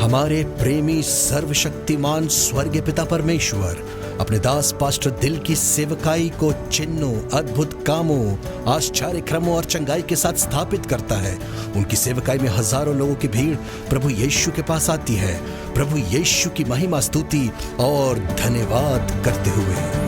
हमारे प्रेमी सर्वशक्तिमान स्वर्गीय पिता परमेश्वर अपने दास पास्टर दिल की सेवकाई को चिन्हों, अद्भुत कामों, आश्चर्य क्रमों और चंगाई के साथ स्थापित करता है। उनकी सेवकाई में हजारों लोगों की भीड़ प्रभु यीशु के पास आती है, प्रभु यीशु की महिमा, स्तुति और धन्यवाद करते हुए।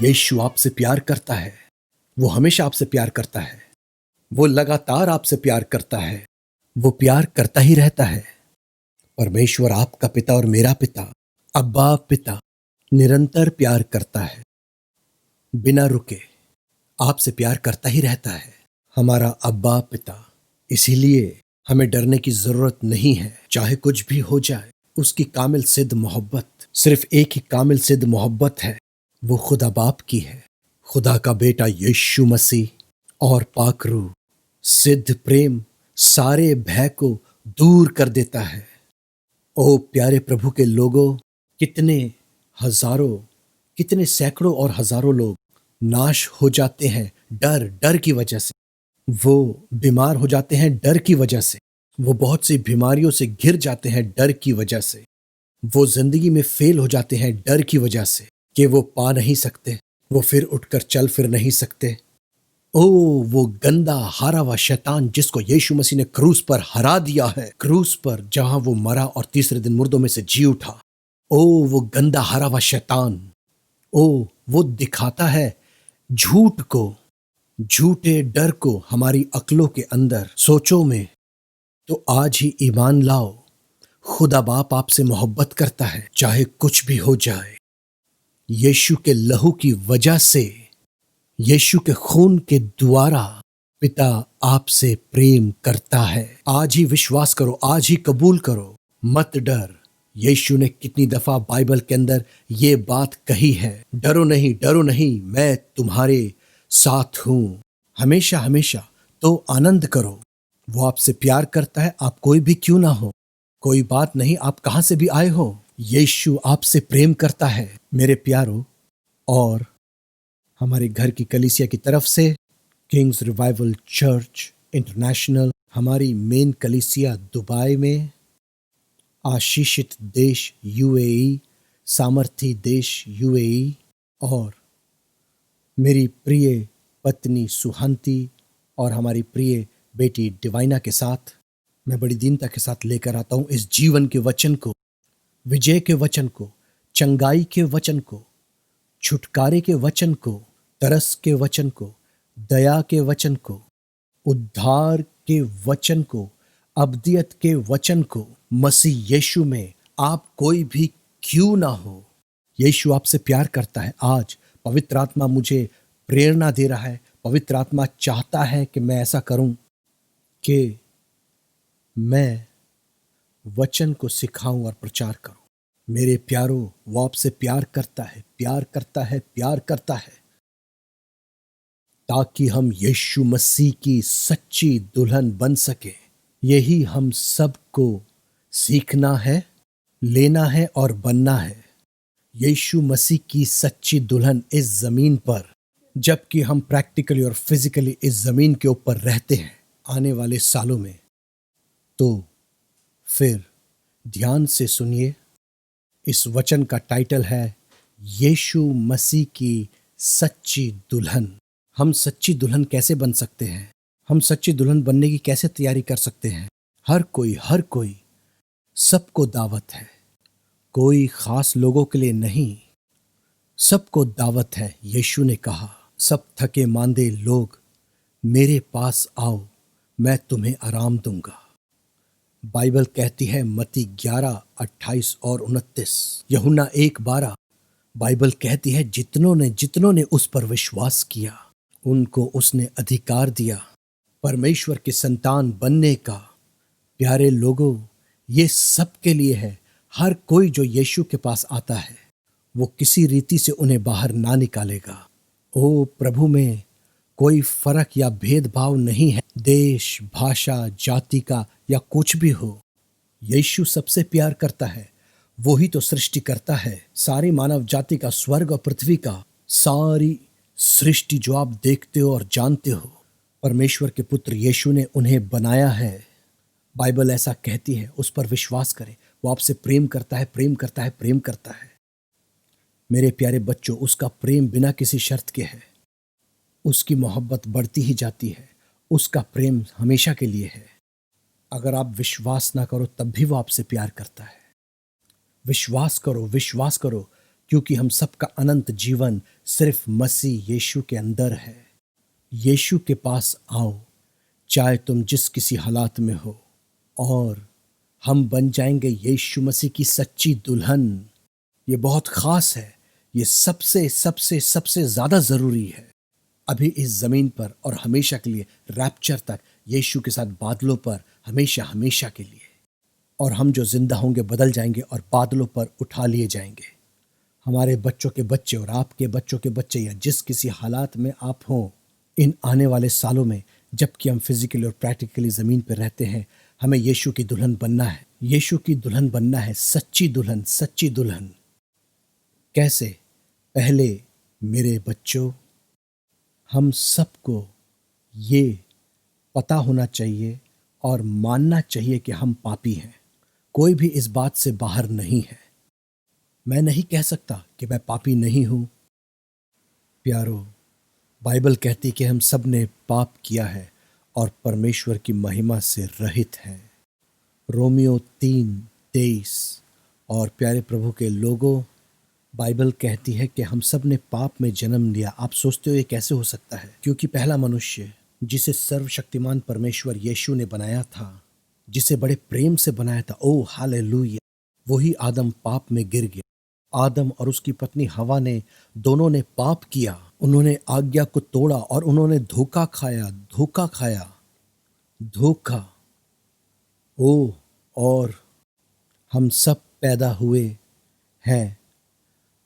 यीशु आपसे प्यार करता है, वो हमेशा आपसे प्यार करता है, वो लगातार आपसे प्यार करता है, वो प्यार करता ही रहता है। परमेश्वर आपका पिता और मेरा पिता, अब्बा पिता, निरंतर प्यार करता है, बिना रुके आपसे प्यार करता ही रहता है, हमारा अब्बा पिता। इसीलिए हमें डरने की जरूरत नहीं है, चाहे कुछ भी हो जाए। उसकी कामिल सिद्ध मोहब्बत, सिर्फ एक ही कामिल सिद्ध मोहब्बत है, वो खुदा बाप की है, खुदा का बेटा यीशु मसीह। और पाक रूह सिद्ध प्रेम सारे भय को दूर कर देता है। ओ प्यारे प्रभु के लोगों, कितने हजारों, कितने सैकड़ों और हजारों लोग नाश हो जाते हैं डर की वजह से। वो बीमार हो जाते हैं डर की वजह से, वो बहुत सी बीमारियों से घिर जाते हैं डर की वजह से, वो जिंदगी में फेल हो जाते हैं डर की वजह से कि वो पा नहीं सकते, वो फिर उठकर चल फिर नहीं सकते। ओ वो गंदा हारा हुआ शैतान जिसको यीशु मसीह ने क्रूस पर हरा दिया है, क्रूस पर जहां वो मरा और तीसरे दिन मुर्दों में से जी उठा। ओ वो गंदा हारा हुआ शैतान, ओ वो दिखाता है झूठ को, झूठे डर को हमारी अक्लों के अंदर, सोचों में। तो आज ही ईमान लाओ, खुदा बाप आपसे मोहब्बत करता है, चाहे कुछ भी हो जाए। यीशु के लहू की वजह से, यीशु के खून के द्वारा पिता आपसे प्रेम करता है। आज ही विश्वास करो, आज ही कबूल करो, मत डर। यीशु ने कितनी दफा बाइबल के अंदर ये बात कही है, डरो नहीं, डरो नहीं, मैं तुम्हारे साथ हूं। हमेशा हमेशा तो आनंद करो, वो आपसे प्यार करता है, आप कोई भी क्यों ना हो। कोई बात नहीं, आप कहां से भी आए हो, यीशु आपसे प्रेम करता है मेरे प्यारो। और हमारे घर की कलीसिया की तरफ से, किंग्स रिवाइवल चर्च इंटरनेशनल, हमारी मेन कलीसिया दुबई में, आशीषित देश यूएई, सामर्थी देश यूएई, और मेरी प्रिय पत्नी सुहंती और हमारी प्रिय बेटी डिवाइना के साथ मैं बड़ी दीनता के साथ लेकर आता हूं इस जीवन के वचन को, विजय के वचन को, चंगाई के वचन को, छुटकारे के वचन को, तरस के वचन को, दया के वचन को, उद्धार के वचन को, अब्दियत के वचन को। मसीह यीशु में आप कोई भी क्यों ना हो, यीशु आपसे प्यार करता है। आज पवित्र आत्मा मुझे प्रेरणा दे रहा है, पवित्र आत्मा चाहता है कि मैं ऐसा करूं कि मैं वचन को सिखाऊं और प्रचार करूं। मेरे प्यारों, वो आपसे प्यार करता है, प्यार करता है, प्यार करता है, ताकि हम यीशु मसीह की सच्ची दुल्हन बन सके। यही हम सबको सीखना है, लेना है और बनना है। यीशु मसीह की सच्ची दुल्हन इस जमीन पर, जबकि हम प्रैक्टिकली और फिजिकली इस जमीन के ऊपर रहते हैं आने वाले सालों में, तो फिर ध्यान से सुनिए। इस वचन का टाइटल है यीशु मसीह की सच्ची दुल्हन। हम सच्ची दुल्हन कैसे बन सकते हैं? हम सच्ची दुल्हन बनने की कैसे तैयारी कर सकते हैं? हर कोई सबको दावत है, कोई खास लोगों के लिए नहीं, सबको दावत है। यीशु ने कहा, सब थके मांदे लोग मेरे पास आओ, मैं तुम्हें आराम दूंगा। बाइबल कहती है मत्ती 11:28 और 29, यूहन्ना 1:12। बाइबल कहती है जितनों ने उस पर विश्वास किया उनको उसने अधिकार दिया परमेश्वर की संतान बनने का। प्यारे लोगों, ये सब के लिए है। हर कोई जो यीशु के पास आता है वो किसी रीति से उन्हें बाहर ना निकालेगा। ओ प्रभु में कोई फर्क या भेदभाव नहीं है, देश, भाषा, जाति का या कुछ भी हो। यीशु सबसे प्यार करता है। वो ही तो सृष्टि करता है, सारी मानव जाति का, स्वर्ग और पृथ्वी का, सारी सृष्टि जो आप देखते हो और जानते हो, परमेश्वर के पुत्र यीशु ने उन्हें बनाया है। बाइबल ऐसा कहती है, उस पर विश्वास करें। वो आपसे प्रेम करता है, प्रेम करता है, प्रेम करता है। मेरे प्यारे बच्चों, उसका प्रेम बिना किसी शर्त के है। उसकी मोहब्बत बढ़ती ही जाती है। उसका प्रेम हमेशा के लिए है। अगर आप विश्वास ना करो तब भी वो आपसे प्यार करता है। विश्वास करो, विश्वास करो, क्योंकि हम सबका अनंत जीवन सिर्फ मसीह यीशु के अंदर है। यीशु के पास आओ, चाहे तुम जिस किसी हालात में हो, और हम बन जाएंगे यीशु मसीह की सच्ची दुल्हन। ये बहुत खास है। ये सबसे सबसे सबसे ज्यादा जरूरी है अभी इस जमीन पर और हमेशा के लिए, रैप्चर तक यीशु के साथ बादलों पर, हमेशा हमेशा के लिए। और हम जो जिंदा होंगे बदल जाएंगे और बादलों पर उठा लिए जाएंगे। हमारे बच्चों के बच्चे और आपके बच्चों के बच्चे, या जिस किसी हालात में आप हों इन आने वाले सालों में, जबकि हम फिजिकली और प्रैक्टिकली जमीन पर रहते हैं, हमें यीशु की दुल्हन बनना है। यीशु की दुल्हन बनना है, सच्ची दुल्हन, सच्ची दुल्हन। कैसे? पहले मेरे बच्चों, हम सबको ये पता होना चाहिए और मानना चाहिए कि हम पापी हैं। कोई भी इस बात से बाहर नहीं है। मैं नहीं कह सकता कि मैं पापी नहीं हूं। प्यारो, बाइबल कहती कि हम सब ने पाप किया है और परमेश्वर की महिमा से रहित हैं। रोमियो 3:23। और प्यारे प्रभु के लोगों, बाइबल कहती है कि हम सब ने पाप में जन्म लिया। आप सोचते हो ये कैसे हो सकता है? क्योंकि पहला मनुष्य जिसे सर्वशक्तिमान परमेश्वर यीशु ने बनाया था, जिसे बड़े प्रेम से बनाया था, ओ हालेलुया, वही आदम पाप में गिर गया। आदम और उसकी पत्नी हवा ने, दोनों ने पाप किया। उन्होंने आज्ञा को तोड़ा और उन्होंने धोखा खाया, धोखा खाया, धोखा। ओ, और हम सब पैदा हुए हैं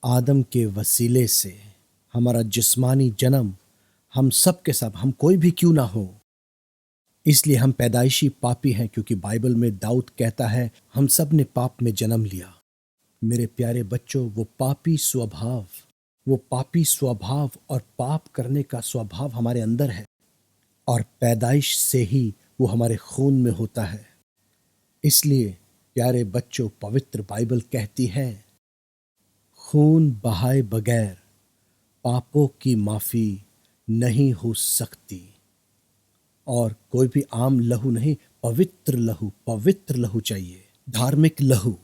आदम के वसीले से। हमारा जिस्मानी जन्म, हम सब के सब, हम कोई भी क्यों ना हो, इसलिए हम पैदाइशी पापी हैं। क्योंकि बाइबल में दाऊद कहता है हम सब ने पाप में जन्म लिया। मेरे प्यारे बच्चों, वो पापी स्वभाव और पाप करने का स्वभाव हमारे अंदर है, और पैदाइश से ही वो हमारे खून में होता है। इसलिए प्यारे बच्चों, पवित्र बाइबल कहती है खून बहाए बगैर पापों की माफी नहीं हो सकती। और कोई भी आम लहू नहीं, पवित्र लहू चाहिए, धार्मिक लहू।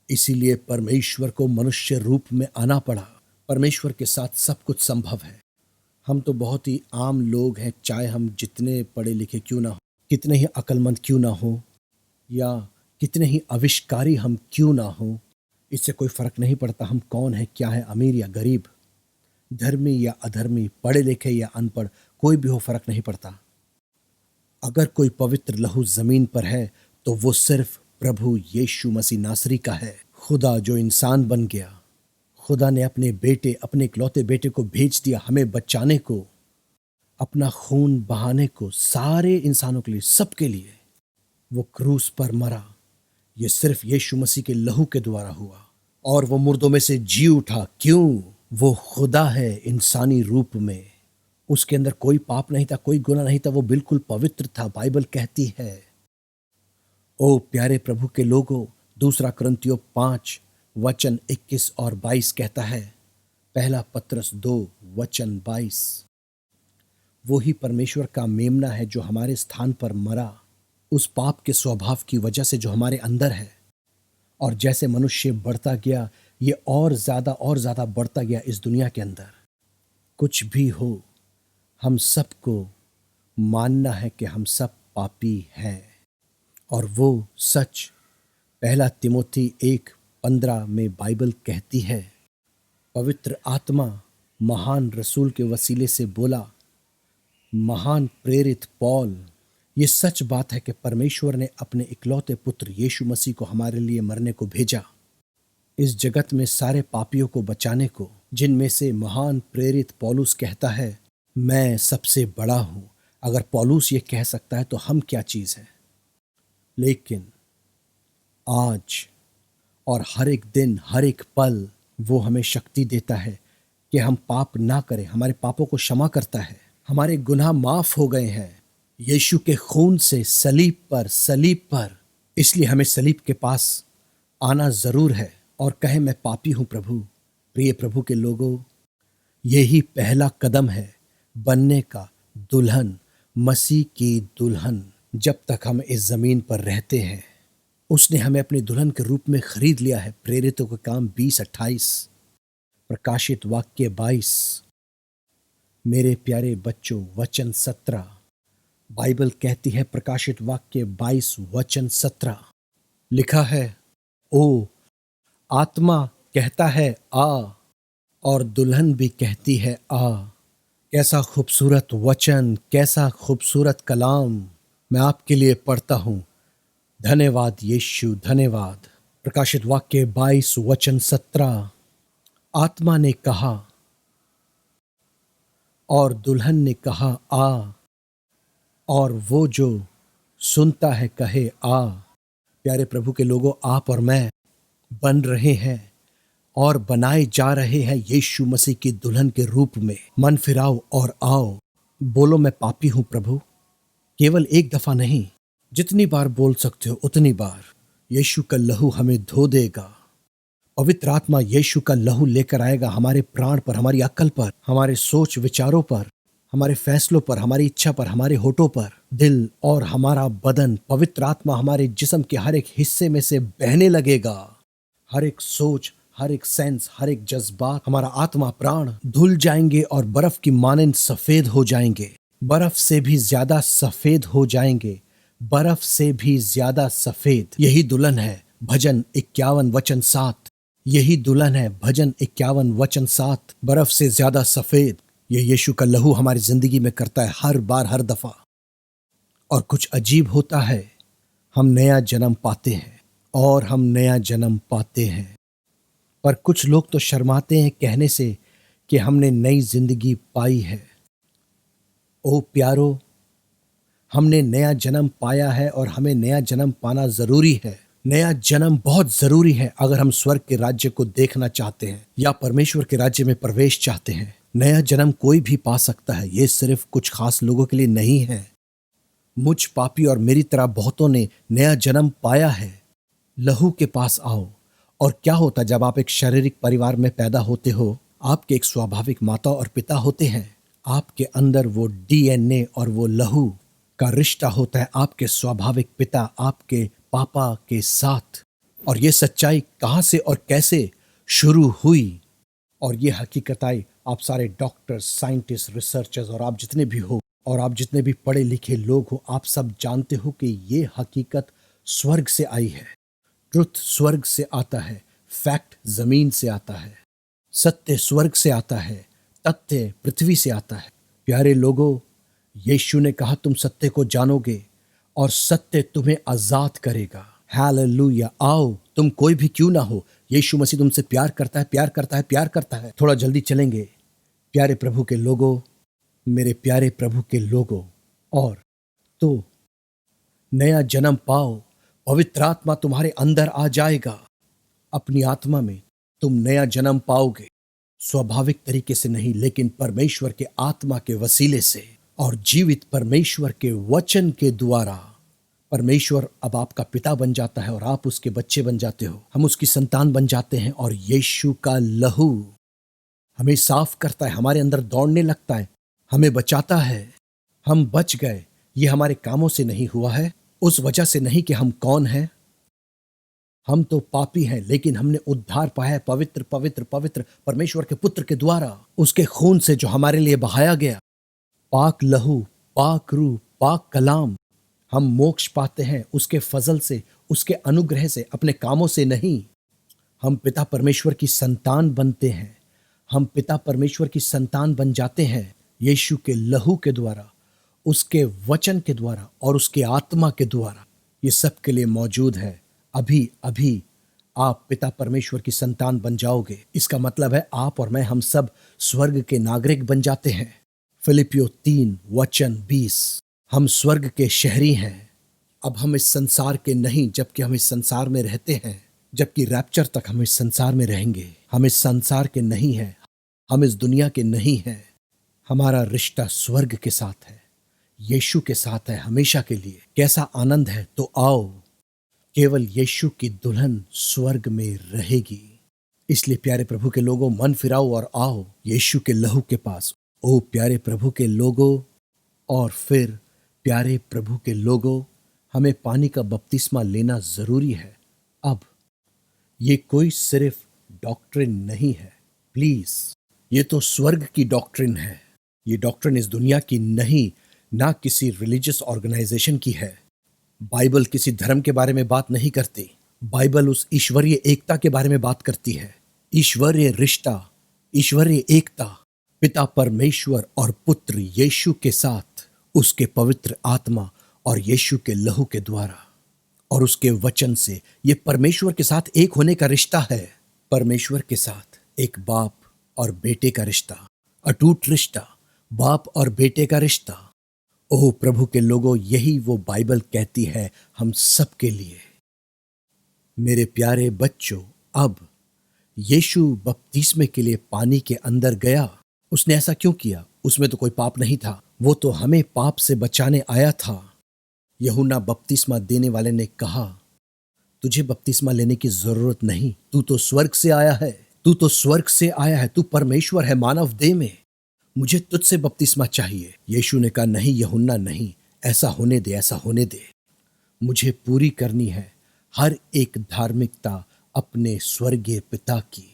इसीलिए परमेश्वर को मनुष्य रूप में आना पड़ा। परमेश्वर के साथ सब कुछ संभव है। हम तो बहुत ही आम लोग हैं, चाहे हम जितने पढ़े लिखे क्यों ना हो, कितने ही अक्लमंद क्यों ना हो, या कितने ही आविष्कारी हम क्यों ना हो, इससे कोई फर्क नहीं पड़ता हम कौन है, क्या है, अमीर या गरीब, धर्मी या अधर्मी, पढ़े लिखे या अनपढ़, कोई भी हो, फर्क नहीं पड़ता। अगर कोई पवित्र लहू जमीन पर है तो वो सिर्फ प्रभु यीशु मसीह नासरी का है। खुदा जो इंसान बन गया, खुदा ने अपने बेटे, अपने इकलौते बेटे को भेज दिया हमें बचाने को, अपना खून बहाने को, सारे इंसानों के लिए, सबके लिए वो क्रूस पर मरा। ये सिर्फ यीशु मसीह के लहू के द्वारा हुआ। और वो मुर्दों में से जी उठा। क्यों? वो खुदा है इंसानी रूप में। उसके अंदर कोई पाप नहीं था, कोई गुनाह नहीं था, वो बिल्कुल पवित्र था। बाइबल कहती है, ओ प्यारे प्रभु के लोगों, 2 कुरिन्थियों 5 वचन 21 और 22 कहता है, 1 पत्रस 2 वचन 22, वो ही परमेश्वर का मेमना है जो हमारे स्थान पर मरा, उस पाप के स्वभाव की वजह से जो हमारे अंदर है। और जैसे मनुष्य बढ़ता गया, ये और ज्यादा बढ़ता गया इस दुनिया के अंदर। कुछ भी हो, हम सबको मानना है कि हम सब पापी हैं। और वो सच 1 तिमोथी 1:15 में बाइबल कहती है, पवित्र आत्मा महान रसूल के वसीले से बोला, महान प्रेरित पौल, ये सच बात है कि परमेश्वर ने अपने इकलौते पुत्र यीशु मसीह को हमारे लिए मरने को भेजा, इस जगत में सारे पापियों को बचाने को, जिनमें से महान प्रेरित पौलुस कहता है, मैं सबसे बड़ा हूं। अगर पौलुस ये कह सकता है तो हम क्या चीज है। लेकिन आज और हर एक दिन, हर एक पल वो हमें शक्ति देता है कि हम पाप ना करें। हमारे पापों को क्षमा करता है, हमारे गुनाह माफ हो गए हैं यीशु के खून से, सलीब पर। इसलिए हमें सलीब के पास आना जरूर है और कहे, मैं पापी हूं प्रभु। प्रिय प्रभु के लोगों, यही पहला कदम है बनने का, दुल्हन, मसीह की दुल्हन। जब तक हम इस जमीन पर रहते हैं, उसने हमें अपने दुल्हन के रूप में खरीद लिया है। प्रेरितों के काम 20:28, प्रकाशित वाक्य 22, मेरे प्यारे बच्चों वचन 17। बाइबल कहती है, प्रकाशित वाक्य 22 वचन 17 लिखा है, ओ आत्मा कहता है आ, और दुल्हन भी कहती है आ। कैसा खूबसूरत वचन, कैसा खूबसूरत कलाम मैं आपके लिए पढ़ता हूं। धन्यवाद यीशु, धन्यवाद। प्रकाशित वाक्य 22 वचन 17, आत्मा ने कहा और दुल्हन ने कहा आ, और वो जो सुनता है कहे आ। प्यारे प्रभु के लोगों, आप और मैं बन रहे हैं और बनाए जा रहे हैं यीशु मसीह की दुल्हन के रूप में। मन फिराओ और आओ। बोलो, मैं पापी हूं प्रभु। केवल एक दफा नहीं, जितनी बार बोल सकते हो उतनी बार। यीशु का लहू हमें धो देगा। पवित्र आत्मा यीशु का लहू लेकर आएगा हमारे प्राण पर, हमारी अक्ल पर, हमारे सोच विचारों पर, हमारे फैसलों पर, हमारी इच्छा पर, हमारे होठों पर, दिल और हमारा बदन। पवित्र आत्मा हमारे जिस्म के हर एक हिस्से में से बहने लगेगा। हर एक सोच, हर एक सेंस, हर एक जज्बात, हमारा आत्मा प्राण धुल जाएंगे और बर्फ की मानंद सफेद हो जाएंगे। बर्फ से भी ज्यादा सफेद हो जाएंगे, बर्फ से भी ज्यादा सफेद। यही दुल्हन है। भजन 51 वचन 7। यही दुल्हन है। भजन 51 वचन 7। बर्फ से ज्यादा सफेद। ये यीशु का लहू हमारी जिंदगी में करता है, हर बार, हर दफा। और कुछ अजीब होता है, हम नया जन्म पाते हैं और हम नया जन्म पाते हैं। पर कुछ लोग तो शर्माते हैं कहने से कि हमने नई जिंदगी पाई है। ओ प्यारो, हमने नया जन्म पाया है और हमें नया जन्म पाना जरूरी है। नया जन्म बहुत जरूरी है अगर हम स्वर्ग के राज्य को देखना चाहते हैं या परमेश्वर के राज्य में प्रवेश चाहते हैं। नया जन्म कोई भी पा सकता है, ये सिर्फ कुछ खास लोगों के लिए नहीं है। मुझ पापी और मेरी तरह बहुतों ने नया जन्म पाया है। लहू के पास आओ। और क्या होता जब आप एक शारीरिक परिवार में पैदा होते हो? आपके एक स्वाभाविक माता और पिता होते हैं। आपके अंदर वो DNA और वो लहू का रिश्ता होता है आपके स्वाभाविक पिता, आपके पापा के साथ। और ये सच्चाई कहाँ से और कैसे शुरू हुई, और ये हकीकत आई, आप सारे डॉक्टर्स, साइंटिस्ट, रिसर्चर्स और आप जितने भी हो, और आप जितने भी पढ़े लिखे लोग हो, आप सब जानते हो कि ये हकीकत स्वर्ग से आई है। ट्रुथ स्वर्ग से आता है, फैक्ट जमीन से आता है, सत्य स्वर्ग से आता है, तथ्य पृथ्वी से आता है। प्यारे लोगों, यीशु ने कहा तुम सत्य को जानोगे और सत्य तुम्हें आजाद करेगा। हालेलुया। आओ, तुम कोई भी क्यों ना हो, यीशु मसीह तुमसे प्यार करता है, प्यार करता है, प्यार करता है। थोड़ा जल्दी चलेंगे प्यारे प्रभु के लोगों, मेरे प्यारे प्रभु के लोगों। और तो नया जन्म पाओ, पवित्र आत्मा तुम्हारे अंदर आ जाएगा। अपनी आत्मा में तुम नया जन्म पाओगे, स्वाभाविक तरीके से नहीं, लेकिन परमेश्वर के आत्मा के वसीले से और जीवित परमेश्वर के वचन के द्वारा। परमेश्वर अब आपका पिता बन जाता है और आप उसके बच्चे बन जाते हो, हम उसकी संतान बन जाते हैं। और यीशु का लहू हमें साफ करता है, हमारे अंदर दौड़ने लगता है, हमें बचाता है। हम बच गए, ये हमारे कामों से नहीं हुआ है, उस वजह से नहीं कि हम कौन हैं। हम तो पापी हैं, लेकिन हमने उद्धार पाया है पवित्र पवित्र पवित्र परमेश्वर के पुत्र के द्वारा, उसके खून से जो हमारे लिए बहाया गया। पाक लहू, पाक रूह, पाक कलाम। हम मोक्ष पाते हैं उसके फजल से, उसके अनुग्रह से, अपने कामों से नहीं। हम पिता परमेश्वर की संतान बनते हैं, हम पिता परमेश्वर की संतान बन जाते हैं यीशु के लहू के द्वारा, उसके वचन के द्वारा और उसके आत्मा के द्वारा। ये सब के लिए मौजूद है। अभी अभी आप पिता परमेश्वर की संतान बन जाओगे। इसका मतलब है आप और मैं, हम सब स्वर्ग के नागरिक बन जाते हैं। फिलिपियो 3:20। हम स्वर्ग के शहरी हैं। अब हम इस संसार के नहीं, जबकि हम इस संसार में रहते हैं, जबकि रैप्चर तक हम इस संसार में रहेंगे। हम इस संसार के नहीं हैं, हम इस दुनिया के नहीं हैं। हमारा रिश्ता स्वर्ग के साथ है, यीशु के साथ है, हमेशा के लिए। कैसा आनंद है। तो आओ, केवल यीशु की दुल्हन स्वर्ग में रहेगी। इसलिए प्यारे प्रभु के लोगों, मन फिराओ और आओ यीशु के लहू के पास। ओ प्यारे प्रभु के लोगों, और फिर प्यारे प्रभु के लोगों, हमें पानी का बपतिस्मा लेना जरूरी है। अब ये कोई सिर्फ डॉक्ट्रिन नहीं है, प्लीज, ये तो स्वर्ग की डॉक्ट्रिन है। ये डॉक्ट्रिन इस दुनिया की नहीं, ना किसी रिलीजियस ऑर्गेनाइजेशन की है। बाइबल किसी धर्म के बारे में बात नहीं करती, बाइबल उस ईश्वरीय एकता के बारे में बात करती है। ईश्वरीय रिश्ता, ईश्वरीय एकता, पिता परमेश्वर और पुत्र यीशु के साथ, उसके पवित्र आत्मा और यीशु के लहू के द्वारा और उसके वचन से। ये परमेश्वर के साथ एक होने का रिश्ता है। परमेश्वर के साथ एक बाप और बेटे का रिश्ता, अटूट रिश्ता, बाप और बेटे का रिश्ता। ओह प्रभु के लोगों, यही वो बाइबल कहती है हम सब के लिए। मेरे प्यारे बच्चों, अब यीशु बपतिस्मे के लिए पानी के अंदर गया। उसने ऐसा क्यों किया? उसमें तो कोई पाप नहीं था, वो तो हमें पाप से बचाने आया था। यूहन्ना बपतिस्मा देने वाले ने कहा, तुझे बपतिस्मा लेने की जरूरत नहीं, तू तो स्वर्ग से आया है, तू तो स्वर्ग से आया है, तू परमेश्वर है मानव देह में, मुझे तुझसे बपतिस्मा चाहिए। यीशु ने कहा, नहीं यूहन्ना नहीं, ऐसा होने दे, ऐसा होने दे। मुझे पूरी करनी है हर एक धार्मिकता अपने स्वर्गीय पिता की।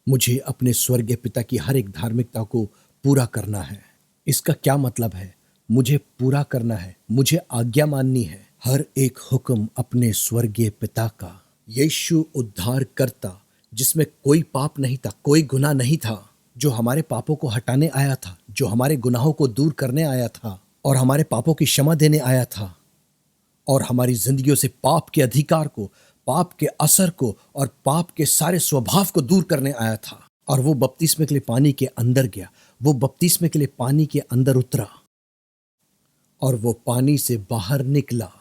मुझे अपने स्वर्गीय पिता की हर एक धार्मिकता को पूरा करना है। इसका क्या मतलब है? मुझे पूरा करना है, मुझे आज्ञा माननी है, हर एक हुक्म अपने स्वर्गीय पिता का। यीशु उद्धार करता, जिसमें कोई पाप नहीं था, कोई गुनाह नहीं था, जो हमारे पापों को हटाने आया था, जो हमारे गुनाहों को दूर करने आया था और हमारे पापों की क्षमा देने आया था और हमारी जिंदगियों से पाप के अधिकार को, पाप के असर को और पाप के सारे स्वभाव को दूर करने आया था। और वो बपतिस्मे के लिए पानी के अंदर गया, वो बपतिस्मे के लिए पानी के अंदर उतरा और वो पानी से बाहर निकला।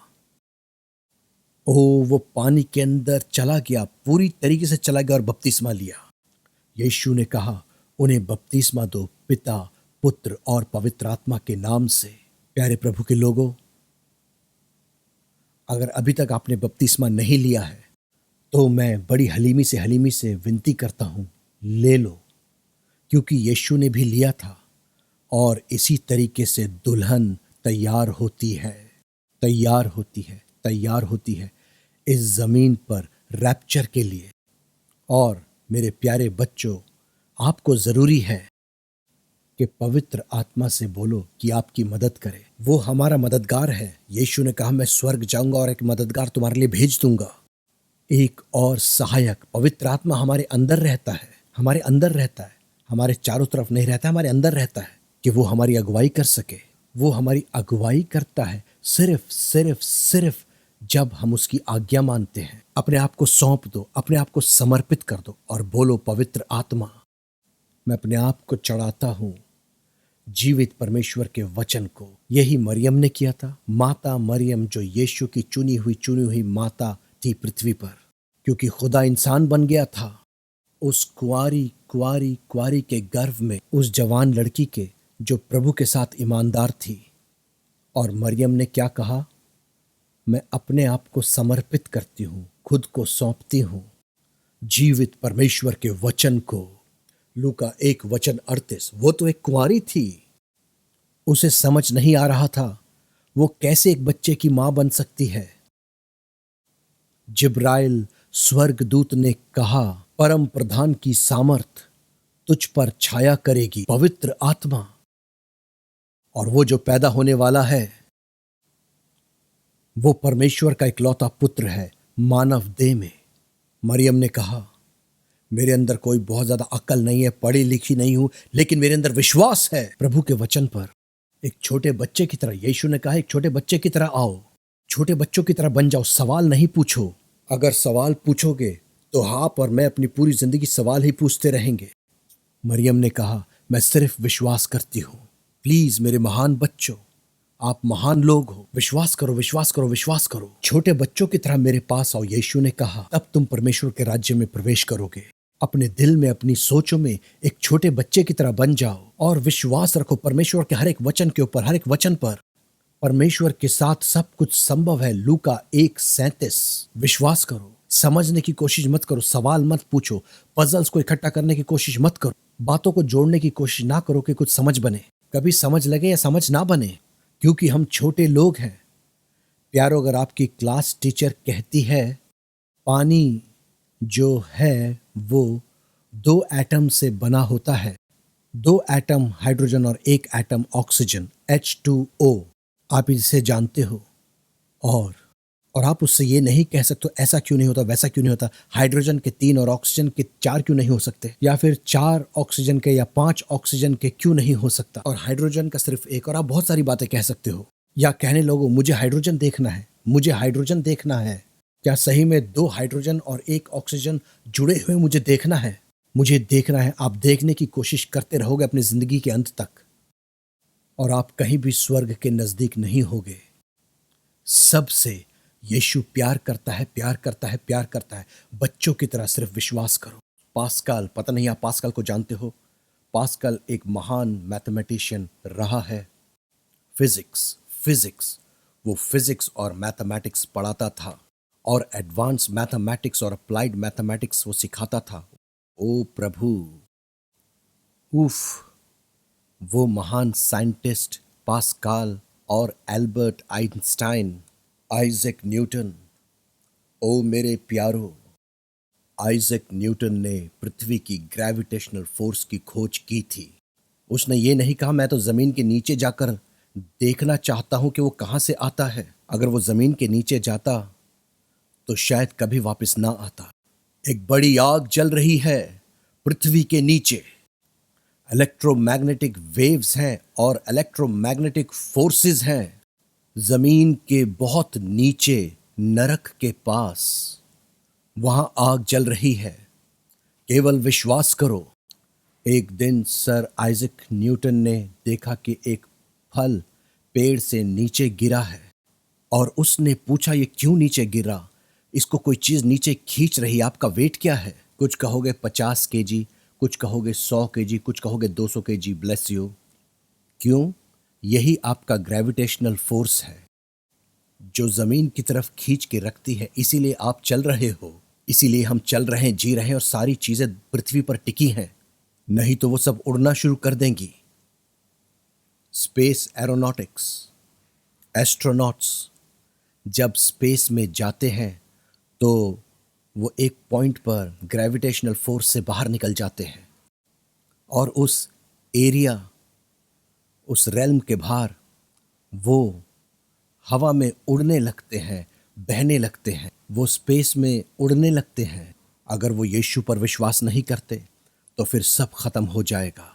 वो पानी के अंदर चला गया, पूरी तरीके से चला गया और बपतिस्मा लिया। यीशु ने कहा, उन्हें बपतिस्मा दो पिता, पुत्र और पवित्र आत्मा के नाम से। प्यारे प्रभु के लोगों, अगर अभी तक आपने बपतिस्मा नहीं लिया है तो मैं बड़ी हलीमी से विनती करता हूं, ले लो, क्योंकि यीशु ने भी लिया था और इसी तरीके से दुल्हन तैयार होती है, तैयार होती है, तैयार होती है इस जमीन पर रैप्चर के लिए। और मेरे प्यारे बच्चों, आपको जरूरी है कि पवित्र आत्मा से बोलो कि आपकी मदद करे। वो हमारा मददगार है। यीशु ने कहा, मैं स्वर्ग जाऊंगा और एक मददगार तुम्हारे लिए भेज दूंगा, एक और सहायक। पवित्र आत्मा हमारे अंदर रहता है, हमारे अंदर रहता है, हमारे चारों तरफ नहीं रहता, हमारे अंदर रहता है कि वो हमारी अगुवाई कर सके। वो हमारी अगुवाई करता है सिर्फ सिर्फ सिर्फ जब हम उसकी आज्ञा मानते हैं। अपने आप को सौंप दो, अपने आप को समर्पित कर दो और बोलो, पवित्र आत्मा, मैं अपने आप को चढ़ाता हूं जीवित परमेश्वर के वचन को। यही मरियम ने किया था। माता मरियम जो यीशु की चुनी हुई माता थी पृथ्वी पर, क्योंकि खुदा इंसान बन गया था। उस कुआरी कुआरी कुआरी के गर्भ में उस जवान लड़की के जो प्रभु के साथ ईमानदार थी। और मरियम ने क्या कहा? मैं अपने आप को समर्पित करती हूं, खुद को सौंपती हूं जीवित परमेश्वर के वचन को। लूका 1:38। वो तो एक कुंवारी थी, उसे समझ नहीं आ रहा था वो कैसे एक बच्चे की मां बन सकती है। जिब्राइल स्वर्गदूत ने कहा, परम प्रधान की सामर्थ तुझ पर छाया करेगी, पवित्र आत्मा। और वो जो पैदा होने वाला है वो परमेश्वर का इकलौता पुत्र है, मानव देह में। मरियम ने कहा, मेरे अंदर कोई बहुत ज्यादा अक्ल नहीं है, पढ़ी लिखी नहीं हूं, लेकिन मेरे अंदर विश्वास है प्रभु के वचन पर। एक छोटे बच्चे की तरह, यीशु ने कहा, एक छोटे बच्चे की तरह आओ, छोटे बच्चों की तरह बन जाओ। सवाल नहीं पूछो। अगर सवाल पूछोगे तो आप और मैं अपनी पूरी जिंदगी सवाल ही पूछते रहेंगे। मरियम ने कहा, मैं सिर्फ विश्वास करती हूं। प्लीज मेरे महान बच्चों, आप महान लोग हो, विश्वास करो, विश्वास करो, विश्वास करो। छोटे बच्चों की तरह मेरे पास आओ, यीशु ने कहा, तब तुम परमेश्वर के राज्य में प्रवेश करोगे। अपने दिल में, अपनी सोचों में एक छोटे बच्चे की तरह बन जाओ और विश्वास रखो परमेश्वर के हर एक वचन के ऊपर, हर एक वचन पर। परमेश्वर के साथ सब कुछ संभव है। लूका 1:37। विश्वास करो, समझने की कोशिश मत करो, सवाल मत पूछो, पजल्स को इकट्ठा करने की कोशिश मत करो, बातों को जोड़ने की कोशिश ना करो कि कुछ समझ बने। कभी समझ लगे या समझ ना बने, क्योंकि हम छोटे लोग हैं। प्यारो, अगर आपकी क्लास टीचर कहती है पानी जो है वो 2 एटम से बना होता है, 2 एटम हाइड्रोजन और 1 एटम ऑक्सीजन, H2O, आप इसे जानते हो। और आप उससे ये नहीं कह सकते ऐसा क्यों नहीं होता, वैसा क्यों नहीं होता, हाइड्रोजन के 3 और ऑक्सीजन के 4 क्यों नहीं हो सकते, या फिर 4 ऑक्सीजन के या 5 ऑक्सीजन के क्यों नहीं हो सकता, और हाइड्रोजन का सिर्फ 1। और आप बहुत सारी बातें कह सकते हो, या कहने लोगों, मुझे हाइड्रोजन देखना है, मुझे हाइड्रोजन देखना है। क्या सही में 2 हाइड्रोजन और 1 ऑक्सीजन जुड़े हुए मुझे देखना है? मुझे देखना है। आप देखने की कोशिश करते रहोगे अपनी जिंदगी के अंत तक, और आप कहीं भी स्वर्ग के नजदीक नहीं होगे। सबसे यीशु प्यार करता है, प्यार करता है, प्यार करता है। बच्चों की तरह सिर्फ विश्वास करो। पास्कल, पता नहीं आप पास्कल को जानते हो? पास्कल एक महान मैथमेटिशियन रहा है। फिजिक्स, वो फिजिक्स और मैथमेटिक्स पढ़ाता था, और एडवांस मैथमेटिक्स और अप्लाइड मैथमेटिक्स वो सिखाता था। ओ प्रभु, उफ, वो महान साइंटिस्ट पास्कल और एल्बर्ट आइंस्टाइन, आइजैक न्यूटन। ओ मेरे प्यारो, आइजैक न्यूटन ने पृथ्वी की ग्रेविटेशनल फोर्स की खोज की थी। उसने ये नहीं कहा मैं तो जमीन के नीचे जाकर देखना चाहता हूं कि वो कहां से आता है। अगर वो जमीन के नीचे जाता तो शायद कभी वापस ना आता। एक बड़ी आग जल रही है पृथ्वी के नीचे। इलेक्ट्रोमैग्नेटिक वेव्स हैं और इलेक्ट्रोमैग्नेटिक फोर्सेस हैं। जमीन के बहुत नीचे, नरक के पास, वहां आग जल रही है। केवल विश्वास करो। एक दिन सर आइजैक न्यूटन ने देखा कि एक फल पेड़ से नीचे गिरा है, और उसने पूछा ये क्यों नीचे गिरा? इसको कोई चीज नीचे खींच रही है। आपका वेट क्या है? कुछ कहोगे 50 केजी, कुछ कहोगे 100 केजी, कुछ कहोगे 200 केजी। Bless you. क्यों? यही आपका ग्रेविटेशनल फोर्स है जो जमीन की तरफ खींच के रखती है। इसीलिए आप चल रहे हो, इसीलिए हम चल रहे हैं, जी रहे हैं, और सारी चीजें पृथ्वी पर टिकी हैं। नहीं तो वो सब उड़ना शुरू कर देंगी। स्पेस एरोनॉटिक्स, एस्ट्रोनॉट्स जब स्पेस में जाते हैं तो वो एक पॉइंट पर ग्रेविटेशनल फोर्स से बाहर निकल जाते हैं और उस एरिया, उस रेल्म के बाहर वो हवा में उड़ने लगते हैं, बहने लगते हैं, वो स्पेस में उड़ने लगते हैं। अगर वो यीशु पर विश्वास नहीं करते तो फिर सब खत्म हो जाएगा,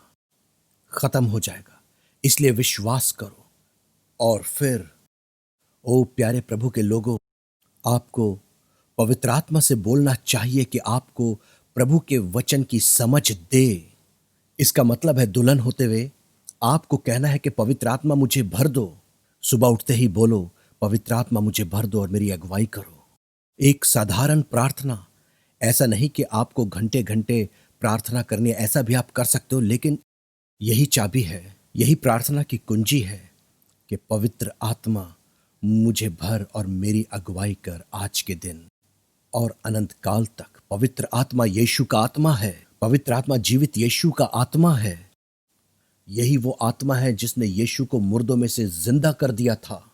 खत्म हो जाएगा। इसलिए विश्वास करो। और फिर ओ प्यारे प्रभु के लोगों, आपको पवित्र आत्मा से बोलना चाहिए कि आपको प्रभु के वचन की समझ दे। इसका मतलब है दुल्हन होते हुए आपको कहना है कि पवित्र आत्मा मुझे भर दो। सुबह उठते ही बोलो, पवित्र आत्मा मुझे भर दो और मेरी अगुवाई करो। एक साधारण प्रार्थना, ऐसा नहीं कि आपको घंटे घंटे प्रार्थना करनी है, ऐसा भी आप कर सकते हो, लेकिन यही चाबी है, यही प्रार्थना की कुंजी है कि पवित्र आत्मा मुझे भर और मेरी अगुवाई कर आज के दिन और अनंत काल तक। पवित्र आत्मा यीशु का आत्मा है। पवित्र आत्मा जीवित यीशु का आत्मा है। यही वो आत्मा है जिसने यीशु को मुर्दों में से जिंदा कर दिया था।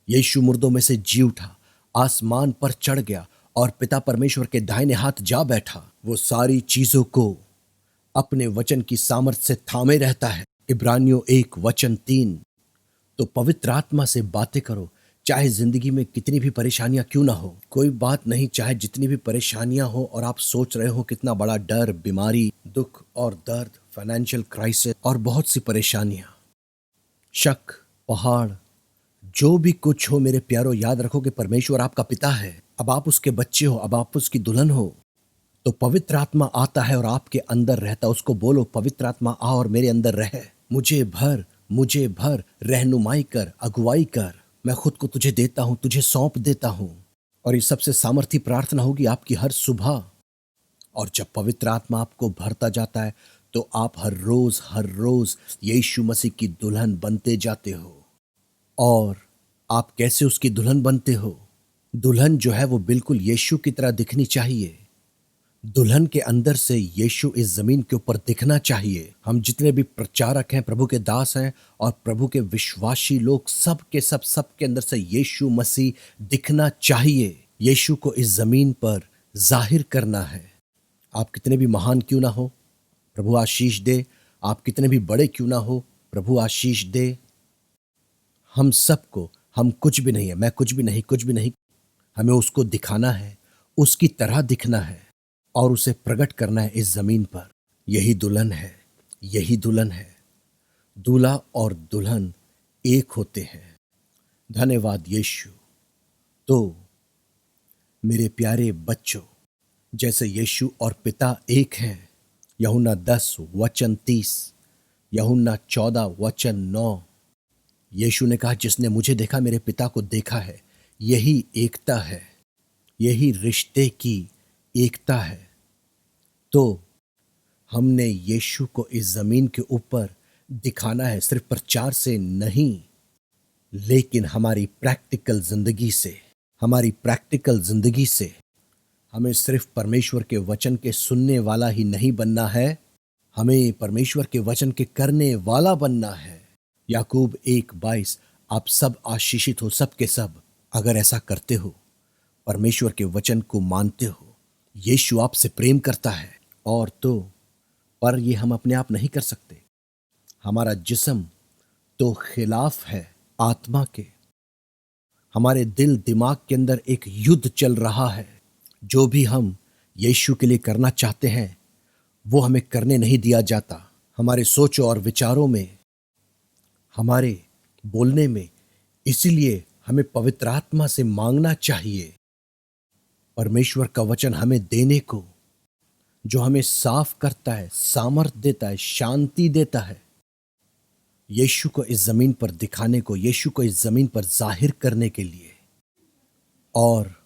यीशु मुर्दों में से जी उठा, आसमान पर चढ़ गया और पिता परमेश्वर के दाहिने हाथ जा बैठा। वो सारी चीजों को अपने वचन की सामर्थ से थामे रहता है। इब्रानियों 1:3। तो पवित्र आत्मा से बातें करो, चाहे जिंदगी में कितनी भी परेशानियां क्यों ना हो। कोई बात नहीं, चाहे जितनी भी परेशानियां हो और आप सोच रहे हो कितना बड़ा डर, बीमारी, दुख और दर्द, फाइनेंशियल क्राइसिस और बहुत सी परेशानियां, शक, पहाड़, जो भी कुछ हो मेरे प्यारो, याद रखो कि परमेश्वर आपका पिता है। अब आप उसके बच्चे हो, अब आप उसकी दुल्हन हो। तो पवित्र आत्मा आता है और आपके अंदर रहता। उसको बोलो, पवित्र आत्मा आ और मेरे अंदर रह, मुझे भर, मुझे भर, रहनुमाई कर, अगुवाई कर। मैं खुद को तुझे देता हूं, तुझे सौंप देता हूं। और ये सबसे सामर्थी प्रार्थना होगी आपकी हर सुबह। और जब पवित्र आत्मा आपको भरता जाता है तो आप हर रोज यीशु मसीह की दुल्हन बनते जाते हो। और आप कैसे उसकी दुल्हन बनते हो? दुल्हन जो है वो बिल्कुल यीशु की तरह दिखनी चाहिए। दुल्हन के अंदर से यीशु इस जमीन के ऊपर दिखना चाहिए। हम जितने भी प्रचारक हैं, प्रभु के दास हैं और प्रभु के विश्वासी लोग, सब के सब के अंदर से यीशु मसीह दिखना चाहिए। यीशु को इस जमीन पर जाहिर करना है। आप कितने भी महान क्यों ना हो, प्रभु आशीष दे। आप कितने भी बड़े क्यों ना हो, प्रभु आशीष दे। हम सबको, हम कुछ भी नहीं है, मैं कुछ भी नहीं, कुछ भी नहीं, हमें उसको दिखाना है, उसकी तरह दिखना है और उसे प्रकट करना है इस जमीन पर। यही दुल्हन है, यही दुल्हन है। दूल्हा और दुल्हन एक होते हैं। धन्यवाद यीशु। तो मेरे प्यारे बच्चों, जैसे यीशु और पिता एक हैं, यूहन्ना 10:30, यूहन्ना 14:9, यीशु ने कहा, जिसने मुझे देखा मेरे पिता को देखा है। यही एकता है, यही रिश्ते की एकता है। तो हमने यीशु को इस जमीन के ऊपर दिखाना है, सिर्फ प्रचार से नहीं, लेकिन हमारी प्रैक्टिकल जिंदगी से। हमारी प्रैक्टिकल जिंदगी से हमें सिर्फ परमेश्वर के वचन के सुनने वाला ही नहीं बनना है, हमें परमेश्वर के वचन के करने वाला बनना है। याकूब 1:22, आप सब आशीषित हो, सब के सब, अगर ऐसा करते हो, परमेश्वर के वचन को मानते हो। यीशु आपसे प्रेम करता है। और तो पर ये हम अपने आप नहीं कर सकते। हमारा जिस्म तो खिलाफ है आत्मा के। हमारे दिल दिमाग के अंदर एक युद्ध चल रहा है। जो भी हम यीशु के लिए करना चाहते हैं वो हमें करने नहीं दिया जाता। हमारे सोचों और विचारों में, हमारे बोलने में। इसीलिए हमें पवित्र आत्मा से मांगना चाहिए परमेश्वर का वचन हमें देने को, जो हमें साफ करता है, सामर्थ देता है, शांति देता है, यीशु को इस जमीन पर दिखाने को, यीशु को इस जमीन पर जाहिर करने के लिए और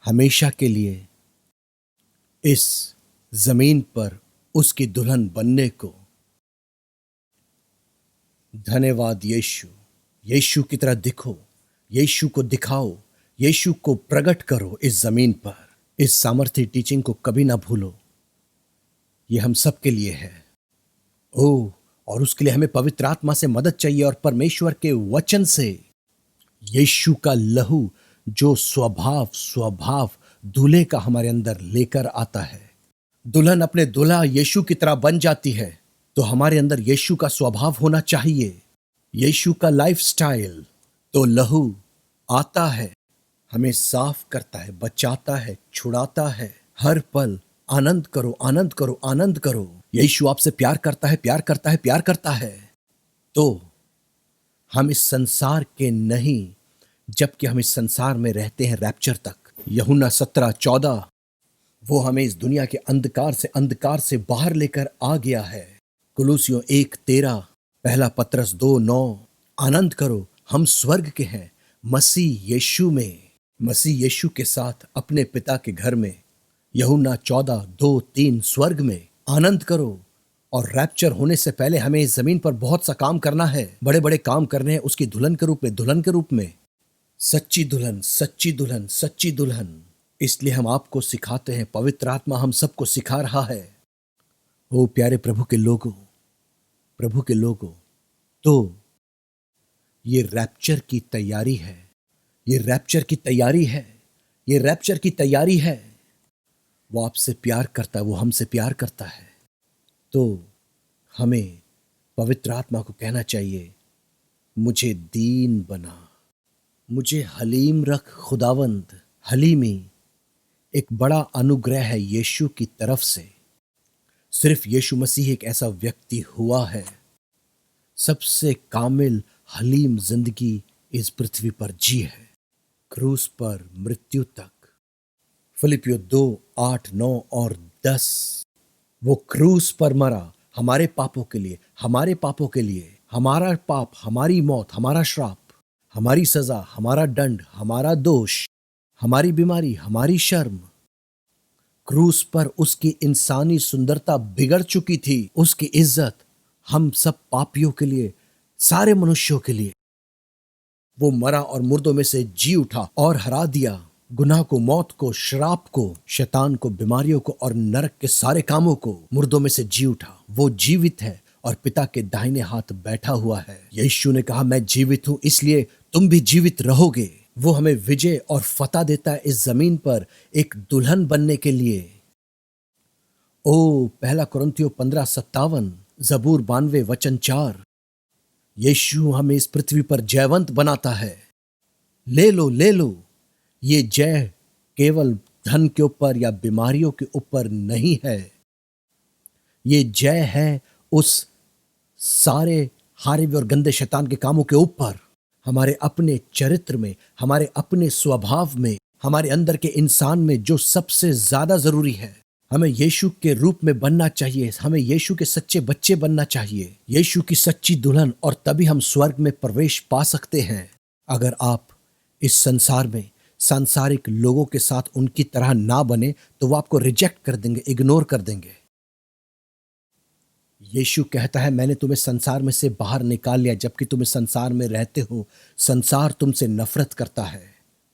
हमेशा के लिए इस जमीन पर उसकी दुल्हन बनने को। धन्यवाद यीशु। यीशु की तरह दिखो, यीशु को दिखाओ, यीशु को प्रकट करो इस जमीन पर। इस सामर्थ्य टीचिंग को कभी ना भूलो। ये हम सब के लिए है। ओ और उसके लिए हमें पवित्र आत्मा से मदद चाहिए और परमेश्वर के वचन से। यीशु का लहू जो स्वभाव स्वभाव दूल्हे का हमारे अंदर लेकर आता है, दुल्हन अपने दूल्हा यीशु की तरह बन जाती है, तो हमारे अंदर यीशु का स्वभाव होना चाहिए, यीशु का लाइफस्टाइल। तो लहू आता है, हमें साफ करता है, बचाता है, छुड़ाता है। हर पल आनंद करो, आनंद करो, आनंद करो। यीशु आपसे प्यार करता है, प्यार करता है, प्यार करता है। तो हम इस संसार के नहीं, जबकि हम इस संसार में रहते हैं रैप्चर तक। यूहन्ना 17:14 वो हमें इस दुनिया के अंधकार से बाहर लेकर आ गया है। कुलुसियों 1:13, पहला पतरस 2:9 आनंद करो, हम स्वर्ग के हैं मसीह यीशु में, मसीह यीशु के साथ अपने पिता के घर में। यूहन्ना 14:2-3 स्वर्ग में आनंद करो। और रैप्चर होने से पहले हमें इस जमीन पर बहुत सा काम करना है, बड़े बड़े काम करने हैं उसकी दुल्हन के रूप में, दुल्हन के रूप में। सच्ची दुल्हन, सच्ची दुल्हन, सच्ची दुल्हन। इसलिए हम आपको सिखाते हैं, पवित्र आत्मा हम सबको सिखा रहा है। ओ प्यारे प्रभु के लोगों, प्रभु के लोगों, तो ये रैप्चर की तैयारी है, ये रैप्चर की तैयारी है, ये रैप्चर की तैयारी है। वो आपसे प्यार करता है, वो हमसे प्यार करता है। तो हमें पवित्र आत्मा को कहना चाहिए, मुझे दीन बना, मुझे हलीम रख खुदावंद। हलीमी एक बड़ा अनुग्रह है यीशु की तरफ से। सिर्फ यीशु मसीह एक ऐसा व्यक्ति हुआ है, सबसे कामिल हलीम जिंदगी इस पृथ्वी पर जी है, क्रूस पर मृत्यु तक। फिलिपियो 2:8-9 और 10 वो क्रूस पर मरा हमारे पापों के लिए, हमारे पापों के लिए। हमारा पाप, हमारी मौत, हमारा श्राप, हमारी सजा, हमारा दंड, हमारा दोष, हमारी बीमारी, हमारी शर्म। क्रूस पर उसकी इंसानी सुंदरता बिगड़ चुकी थी, उसकी इज्जत हम सब पापियों के लिए, सारे मनुष्यों के लिए। वो मरा और मुर्दों में से जी उठा और हरा दिया गुनाह को, मौत को, श्राप को, शैतान को, बीमारियों को और नरक के सारे कामों को। मुर्दों में से जी उठा, वो जीवित है और पिता के दाहिने हाथ बैठा हुआ है। यीशु ने कहा, मैं जीवित हूं इसलिए तुम भी जीवित रहोगे। वो हमें विजय और फतह देता है इस जमीन पर एक दुल्हन बनने के लिए। ओ पहला कुरिन्थियों 15:57, जबूर 92:4। यीशु हमें इस पृथ्वी पर जयवंत बनाता है। ले लो, ले लो। ये जय केवल धन के ऊपर या बीमारियों के ऊपर नहीं है, ये जय है उस सारे हारे हुए और गंदे शैतान के कामों के ऊपर, हमारे अपने चरित्र में, हमारे अपने स्वभाव में, हमारे अंदर के इंसान में जो सबसे ज्यादा जरूरी है। हमें यीशु के रूप में बनना चाहिए, हमें यीशु के सच्चे बच्चे बनना चाहिए, यीशु की सच्ची दुल्हन, और तभी हम स्वर्ग में प्रवेश पा सकते हैं। अगर आप इस संसार में सांसारिक लोगों के साथ उनकी तरह ना बने तो वो आपको रिजेक्ट कर देंगे, इग्नोर कर देंगे। यीशु कहता है, मैंने तुम्हें संसार में से बाहर निकाल लिया, जबकि तुम इस संसार में रहते हो, संसार तुमसे नफरत करता है।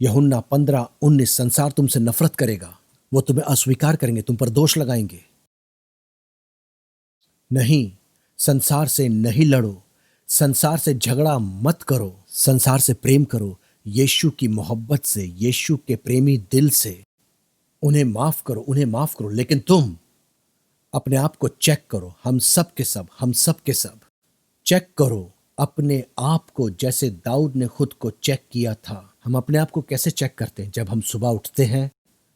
यूहन्ना 15:19, संसार तुमसे नफरत करेगा, वो तुम्हें अस्वीकार करेंगे, तुम पर दोष लगाएंगे। नहीं, संसार से नहीं लड़ो, संसार से झगड़ा मत करो, संसार से प्रेम करो, यीशु की मोहब्बत से, यीशु के प्रेमी दिल से। उन्हें माफ करो, उन्हें माफ करो। लेकिन तुम अपने आप को चेक करो, हम सब के सब चेक करो अपने आप को, जैसे दाऊद ने खुद को चेक किया था। हम अपने आप को कैसे चेक करते हैं? जब हम सुबह उठते हैं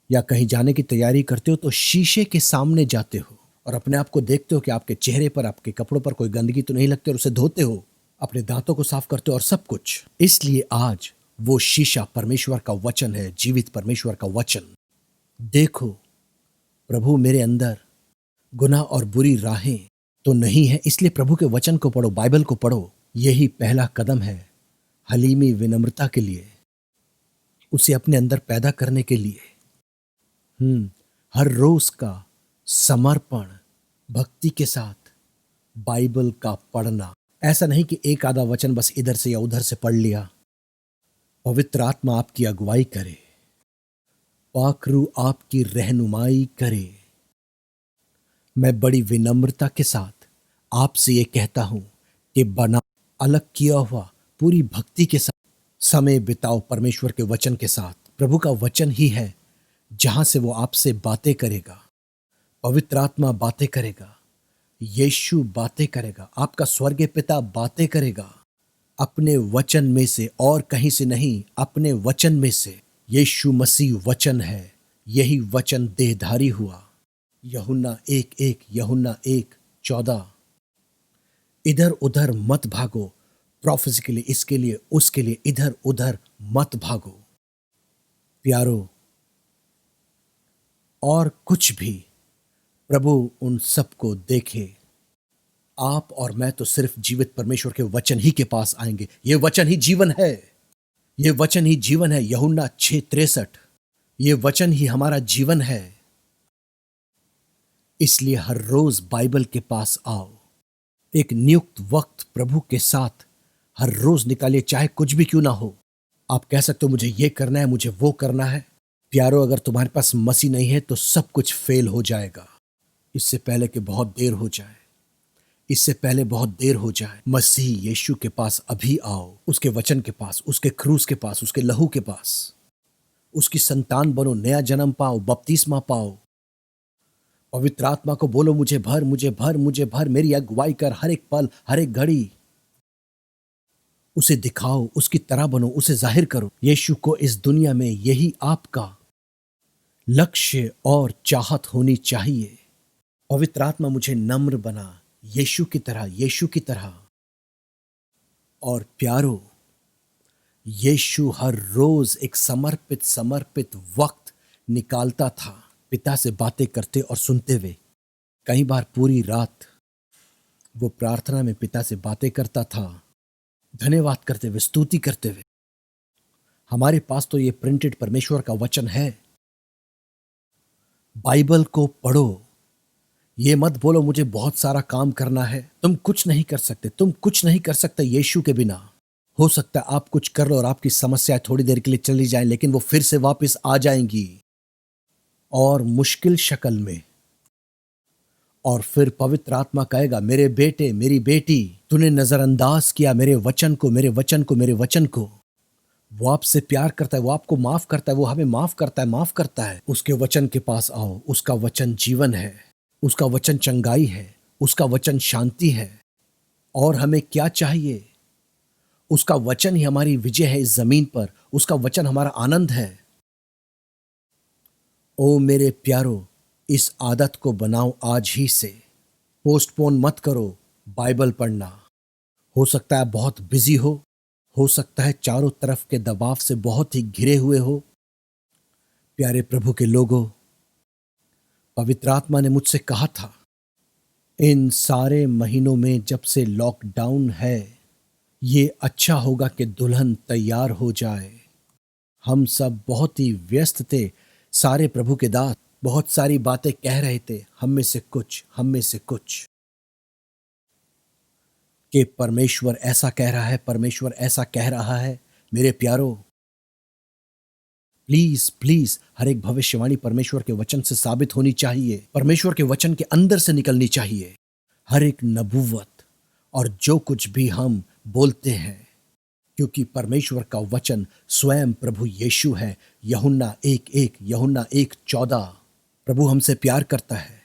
या कहीं जाने की तैयारी करते हो तो शीशे के सामने जाते हो और अपने आप को देखते हो कि आपके चेहरे पर, आपके कपड़ों पर कोई गंदगी तो नहीं लगती, और उसे धोते हो, अपने दांतों को साफ करते हो और सब कुछ। इसलिए आज वो शीशा परमेश्वर का वचन है, जीवित परमेश्वर का वचन। देखो प्रभु मेरे अंदर गुनाह और बुरी राहें तो नहीं है, इसलिए प्रभु के वचन को पढ़ो, बाइबल को पढ़ो। यही पहला कदम है हलीमी विनम्रता के लिए, उसे अपने अंदर पैदा करने के लिए। हर रोज का समर्पण भक्ति के साथ बाइबल का पढ़ना। ऐसा नहीं कि एक आधा वचन बस इधर से या उधर से पढ़ लिया। पवित्र आत्मा आपकी अगुवाई करे, पाखरू आपकी रहनुमाई करे। मैं बड़ी विनम्रता के साथ आपसे ये कहता हूं कि बना अलग किया हुआ पूरी भक्ति के साथ समय बिताओ परमेश्वर के वचन के साथ। प्रभु का वचन ही है जहां से वो आपसे बातें करेगा। पवित्र आत्मा बातें करेगा, यीशु बातें करेगा, आपका स्वर्गीय पिता बातें करेगा अपने वचन में से, और कहीं से नहीं, अपने वचन में से। यीशु मसीह वचन है, यही वचन देहधारी हुआ। यूहन्ना 1:1, यूहन्ना 1:14। इधर उधर मत भागो, प्रोफेसी के लिए, इसके लिए, उसके लिए इधर उधर मत भागो प्यारो। और कुछ भी, प्रभु उन सबको देखे। आप और मैं तो सिर्फ जीवित परमेश्वर के वचन ही के पास आएंगे। ये वचन ही जीवन है, ये वचन ही जीवन है। यूहन्ना 6:63। ये वचन ही हमारा जीवन है। इसलिए हर रोज बाइबल के पास आओ। एक नियुक्त वक्त प्रभु के साथ हर रोज निकालिए, चाहे कुछ भी क्यों ना हो। आप कह सकते हो मुझे ये करना है, मुझे वो करना है। प्यारो, अगर तुम्हारे पास मसीह नहीं है तो सब कुछ फेल हो जाएगा। इससे पहले कि बहुत देर हो जाए, इससे पहले बहुत देर हो जाए, मसीह यीशु के पास अभी आओ। उसके वचन के पास, उसके क्रूस के पास, उसके लहू के पास। उसकी संतान बनो, नया जन्म पाओ, बपतिस्मा पाओ। पवित्र आत्मा को बोलो मुझे भर, मुझे भर, मुझे भर, मेरी अगुवाई कर हर एक पल, हर एक घड़ी। उसे दिखाओ, उसकी तरह बनो, उसे जाहिर करो। यीशु को इस दुनिया में यही आपका लक्ष्य और चाहत होनी चाहिए। पवित्र आत्मा मुझे नम्र बना, यीशु की तरह, यीशु की तरह। और प्यारो, यीशु हर रोज एक समर्पित समर्पित वक्त निकालता था पिता से बातें करते और सुनते हुए। कई बार पूरी रात वो प्रार्थना में पिता से बातें करता था, धन्यवाद करते हुए, स्तुति करते हुए। हमारे पास तो ये प्रिंटेड परमेश्वर का वचन है। बाइबल को पढ़ो। ये मत बोलो मुझे बहुत सारा काम करना है। तुम कुछ नहीं कर सकते, तुम कुछ नहीं कर सकते यीशु के बिना। हो सकता है आप कुछ कर लो और आपकी समस्याएं थोड़ी देर के लिए चली जाएं, लेकिन वो फिर से वापस आ जाएंगी और मुश्किल शक्ल में। और फिर पवित्र आत्मा कहेगा, मेरे बेटे, मेरी बेटी, तूने नजरअंदाज किया मेरे वचन को, मेरे वचन को, मेरे वचन को। वो आपसे प्यार करता है, वो आपको माफ करता है, वो हमें माफ करता है, माफ करता है। उसके वचन के पास आओ। उसका वचन जीवन है, उसका वचन चंगाई है, उसका वचन शांति है। और हमें क्या चाहिए? उसका वचन ही हमारी विजय है इस जमीन पर। उसका वचन हमारा आनंद है। ओ मेरे प्यारो, इस आदत को बनाओ आज ही से। पोस्टपोन मत करो बाइबल पढ़ना। हो सकता है बहुत बिजी हो सकता है चारों तरफ के दबाव से बहुत ही घिरे हुए हो। प्यारे प्रभु के लोगों, पवित्र आत्मा ने मुझसे कहा था, इन सारे महीनों में जब से लॉकडाउन है, ये अच्छा होगा कि दुल्हन तैयार हो जाए। हम सब बहुत ही व्यस्त थे, सारे प्रभु के दास बहुत सारी बातें कह रहे थे, हम में से कुछ कि परमेश्वर ऐसा कह रहा है, परमेश्वर ऐसा कह रहा है। मेरे प्यारो, प्लीज प्लीज, हर एक भविष्यवाणी परमेश्वर के वचन से साबित होनी चाहिए, परमेश्वर के वचन के अंदर से निकलनी चाहिए। हर एक नबूवत और जो कुछ भी हम बोलते हैं, क्योंकि परमेश्वर का वचन स्वयं प्रभु यीशु है। यूहन्ना 1:1, यूहन्ना 1:14। प्रभु हमसे प्यार करता है।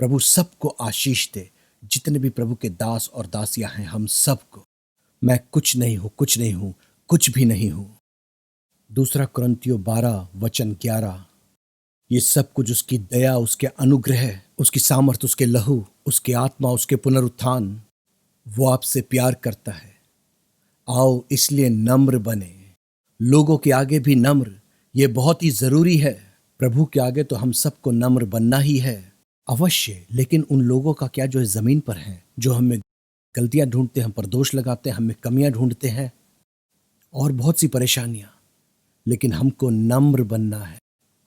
प्रभु सबको आशीष दे, जितने भी प्रभु के दास और दासियां हैं, हम सबको। मैं कुछ नहीं हूं, कुछ नहीं हूं, कुछ भी नहीं हूं। दूसरा कुरिन्थियों 12:11। ये सब कुछ उसकी दया, उसके अनुग्रह, उसकी सामर्थ, उसके लहू, उसके आत्मा, उसके पुनरुत्थान। वो आपसे प्यार करता है। आओ इसलिए नम्र बने, लोगों के आगे भी नम्र। ये बहुत ही जरूरी है। प्रभु के आगे तो हम सबको नम्र बनना ही है, अवश्य। लेकिन उन लोगों का क्या जो इस जमीन पर हैं, जो हमें गलतियां ढूंढते हैं, हम पर दोष लगाते हैं, हमें कमियां ढूंढते हैं और बहुत सी परेशानियां। लेकिन हमको नम्र बनना है,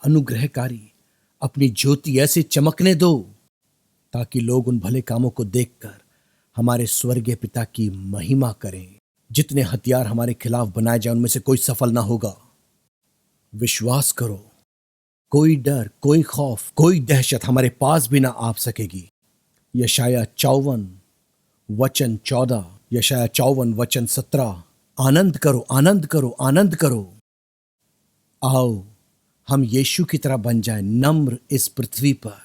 अनुग्रहकारी। अपनी ज्योति ऐसे चमकने दो ताकि लोग उन भले कामों को देखकर हमारे स्वर्गीय पिता की महिमा करें। जितने हथियार हमारे खिलाफ बनाए जाए, उनमें से कोई सफल ना होगा। विश्वास करो, कोई डर, कोई खौफ, कोई दहशत हमारे पास भी ना आ सकेगी। यशाया 54 वचन 14, यशाया 54 वचन 17, आनंद करो, आनंद करो, आनंद करो। आओ हम यीशु की तरह बन जाएं, नम्र इस पृथ्वी पर।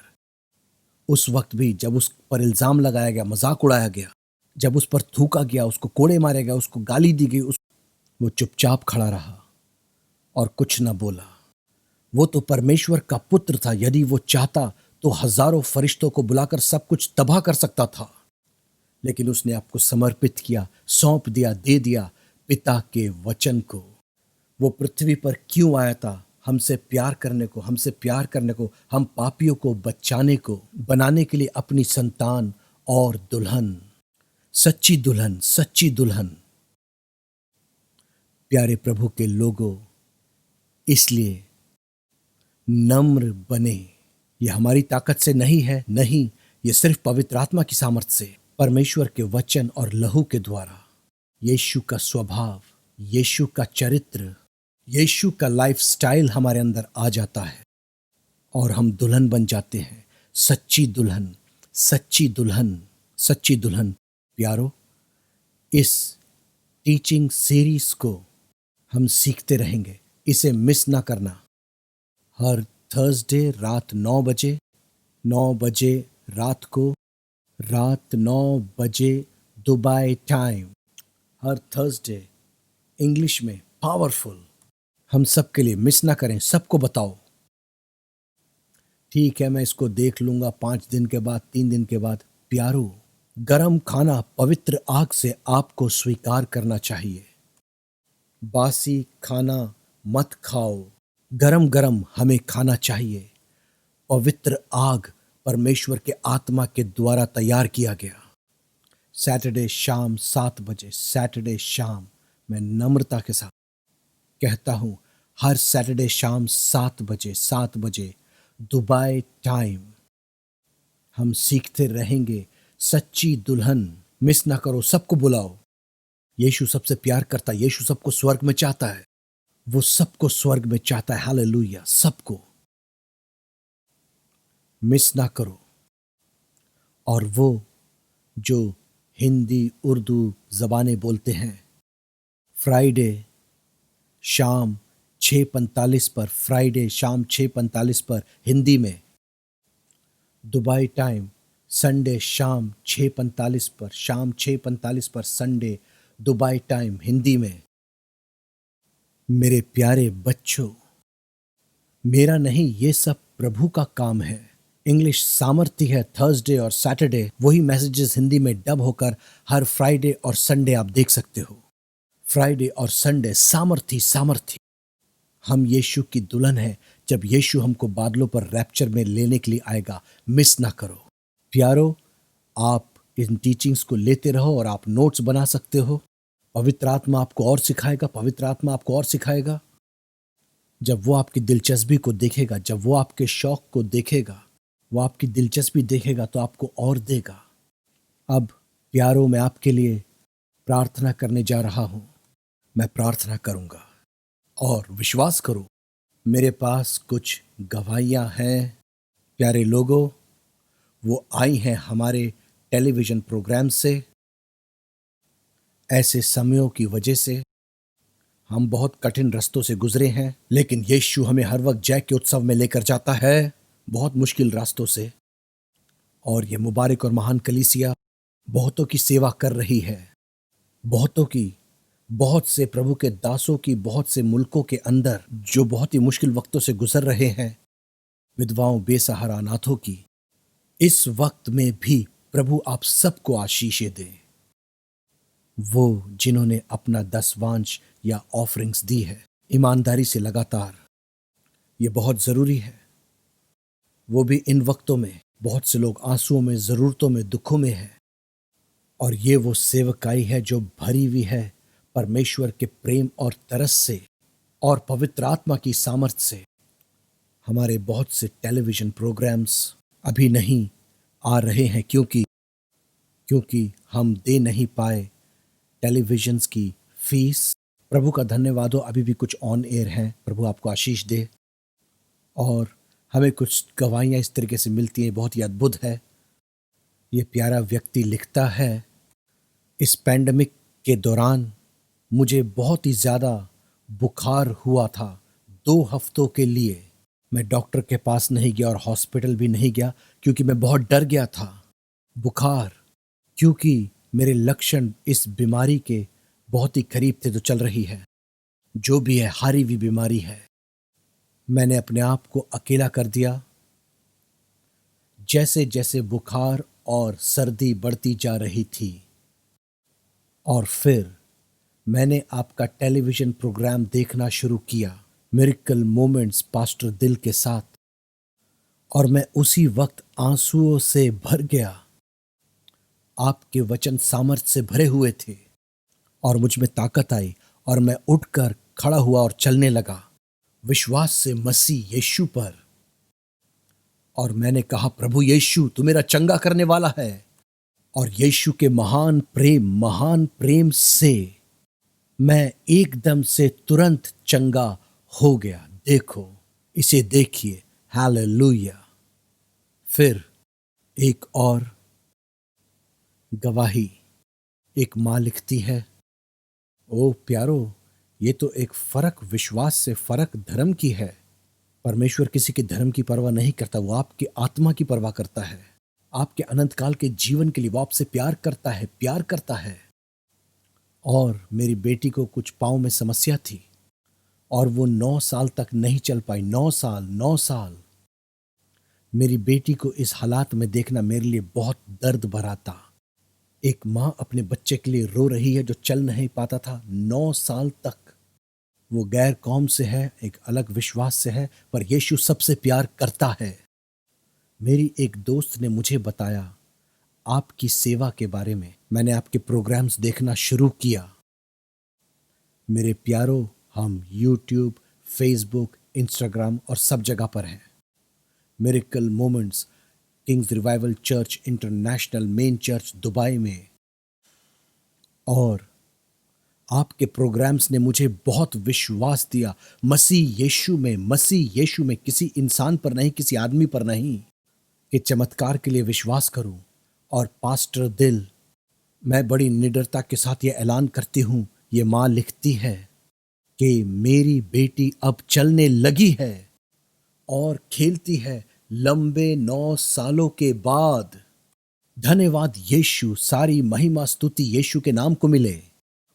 उस वक्त भी जब उस पर इल्जाम लगाया गया, मजाक उड़ाया गया, जब उस पर थूका गया, उसको कोड़े मारे गया, उसको गाली दी गई, वो चुपचाप खड़ा रहा और कुछ न बोला। वो तो परमेश्वर का पुत्र था। यदि वो चाहता तो हजारों फरिश्तों को बुलाकर सब कुछ तबाह कर सकता था, लेकिन उसने आपको समर्पित किया, सौंप दिया, दे दिया पिता के वचन को। वो पृथ्वी पर क्यों आया था? हमसे प्यार करने को, हमसे प्यार करने को, हम पापियों को बचाने को, बनाने के लिए अपनी संतान और दुल्हन, सच्ची दुल्हन, सच्ची दुल्हन। प्यारे प्रभु के लोगों, इसलिए नम्र बने। ये हमारी ताकत से नहीं है, नहीं, ये सिर्फ पवित्र आत्मा की सामर्थ्य से, परमेश्वर के वचन और लहू के द्वारा। यीशु का स्वभाव, यीशु का चरित्र, यीशु का लाइफस्टाइल हमारे अंदर आ जाता है और हम दुल्हन बन जाते हैं, सच्ची दुल्हन, सच्ची दुल्हन, सच्ची दुल्हन। प्यारो, इस टीचिंग सीरीज को हम सीखते रहेंगे, इसे मिस ना करना। हर थर्सडे रात 9 बजे, 9 बजे रात को, रात 9 बजे दुबई टाइम, हर थर्सडे इंग्लिश में पावरफुल। हम सबके लिए मिस ना करें, सबको बताओ। ठीक है, मैं इसको देख लूंगा 5 दिन के बाद, 3 दिन के बाद। प्यारो, गरम खाना पवित्र आग से आपको स्वीकार करना चाहिए। बासी खाना मत खाओ, गरम गरम हमें खाना चाहिए। पवित्र आग परमेश्वर के आत्मा के द्वारा तैयार किया गया। सैटरडे शाम 7 बजे, सैटरडे शाम, मैं नम्रता के साथ कहता हूं, हर सैटरडे शाम 7 बजे, 7 बजे दुबई टाइम हम सीखते रहेंगे। सच्ची दुल्हन मिस ना करो, सबको बुलाओ। यीशु सबसे प्यार करता है, यीशु सबको स्वर्ग में चाहता है, वो सबको स्वर्ग में चाहता है। हालेलुया, सबको मिस ना करो। और वो जो हिंदी उर्दू जबानें बोलते हैं, फ्राइडे शाम 6:45 पर, फ्राइडे शाम 6:45 पर हिंदी में दुबई टाइम, संडे शाम 6:45 पर, शाम 6:45 पर संडे दुबई टाइम हिंदी में। मेरे प्यारे बच्चों, मेरा नहीं, ये सब प्रभु का काम है। इंग्लिश सामर्थ्य है, थर्सडे और सैटरडे वही मैसेजेस हिंदी में डब होकर हर फ्राइडे और संडे आप देख सकते हो। फ्राइडे और संडे सामर्थ्य, सामर्थ्य। हम यीशु की दुल्हन है। जब यीशु हमको बादलों पर रैप्चर में लेने के लिए आएगा, मिस ना करो। प्यारो, आप इन टीचिंग्स को लेते रहो और आप नोट्स बना सकते हो। पवित्र आत्मा आपको और सिखाएगा, पवित्र आत्मा आपको और सिखाएगा। जब वो आपकी दिलचस्पी को देखेगा, जब वो आपके शौक को देखेगा, वो आपकी दिलचस्पी देखेगा तो आपको और देगा। अब प्यारो, मैं आपके लिए प्रार्थना करने जा रहा हूं। मैं प्रार्थना करूंगा और विश्वास करो, मेरे पास कुछ गवाहियां हैं। प्यारे लोगों, वो आई हैं हमारे टेलीविजन प्रोग्राम से। ऐसे समयों की वजह से हम बहुत कठिन रास्तों से गुजरे हैं, लेकिन यीशु हमें हर वक्त जय के उत्सव में लेकर जाता है, बहुत मुश्किल रास्तों से। और ये मुबारक और महान कलीसिया बहुतों की सेवा कर रही है, बहुतों की, बहुत से प्रभु के दासों की, बहुत से मुल्कों के अंदर जो बहुत ही मुश्किल वक्तों से गुजर रहे हैं, विधवाओं, बेसहारा अनाथों की। इस वक्त में भी प्रभु आप सबको आशीषें दे। वो जिन्होंने अपना 10वांश या ऑफरिंग्स दी है ईमानदारी से लगातार, ये बहुत जरूरी है। वो भी इन वक्तों में बहुत से लोग आंसुओं में, जरूरतों में, दुखों में है, और ये वो सेवकाई है जो भरी हुई है परमेश्वर के प्रेम और तरस से और पवित्र आत्मा की सामर्थ्य से। हमारे बहुत से टेलीविजन प्रोग्राम्स अभी नहीं आ रहे हैं क्योंकि हम दे नहीं पाए टेलीविजन्स की फीस। प्रभु का धन्यवाद हो, अभी भी कुछ ऑन एयर हैं। प्रभु आपको आशीष दे। और हमें कुछ गवाहियां इस तरीके से मिलती हैं, बहुत ही अद्भुत है। ये प्यारा व्यक्ति लिखता है, इस पैंडेमिक के दौरान मुझे बहुत ही ज़्यादा बुखार हुआ था। 2 हफ्तों के लिए मैं डॉक्टर के पास नहीं गया और हॉस्पिटल भी नहीं गया, क्योंकि मैं बहुत डर गया था। बुखार, क्योंकि मेरे लक्षण इस बीमारी के बहुत ही करीब थे जो चल रही है, जो भी है हारी हुई बीमारी है। मैंने अपने आप को अकेला कर दिया। जैसे जैसे बुखार और सर्दी बढ़ती जा रही थी, और फिर मैंने आपका टेलीविजन प्रोग्राम देखना शुरू किया, मिरेकल मोमेंट्स पास्टर दिल के साथ, और मैं उसी वक्त आंसुओं से भर गया। आपके वचन सामर्थ्य से भरे हुए थे और मुझ में ताकत आई और मैं उठकर खड़ा हुआ और चलने लगा विश्वास से मसीह यीशु पर। और मैंने कहा, प्रभु यीशु तू मेरा चंगा करने वाला है। और यीशु के महान प्रेम से मैं एकदम से तुरंत चंगा हो गया। देखो, इसे देखिए, हालेलुया। फिर एक और गवाही एक माँ लिखती है, ओ प्यारो, ये तो एक फर्क विश्वास से फर्क धर्म की है। परमेश्वर किसी के धर्म की परवाह नहीं करता, वो आपकी आत्मा की परवाह करता है। आपके अनंत काल के जीवन के लिए वो आपसे प्यार करता है। और मेरी बेटी को कुछ पाँव में समस्या थी और वो 9 साल तक नहीं चल पाई। 9 साल मेरी बेटी को इस हालात में देखना मेरे लिए बहुत दर्द भरा था। एक माँ अपने बच्चे के लिए रो रही है जो चल नहीं पाता था 9 साल तक। वो गैर कौम से है, एक अलग विश्वास से है, पर यीशु सबसे प्यार करता है। मेरी एक दोस्त ने मुझे बताया आपकी सेवा के बारे में। मैंने आपके प्रोग्राम्स देखना शुरू किया। मेरे प्यारो, हम यूट्यूब, फेसबुक, इंस्टाग्राम और सब जगह पर हैं। Miracle moments Kings revival church international main church Dubai में। और आपके प्रोग्राम्स ने मुझे बहुत विश्वास दिया मसीह यीशु में, किसी इंसान पर नहीं, किसी आदमी पर नहीं, कि चमत्कार के लिए विश्वास करूं। और पास्टर दिल, मैं बड़ी निडरता के साथ ये ऐलान करती हूं, ये माँ लिखती है कि मेरी बेटी अब चलने लगी है और खेलती है लंबे 9 सालों के बाद। धन्यवाद यीशु, सारी महिमा स्तुति यीशु के नाम को मिले।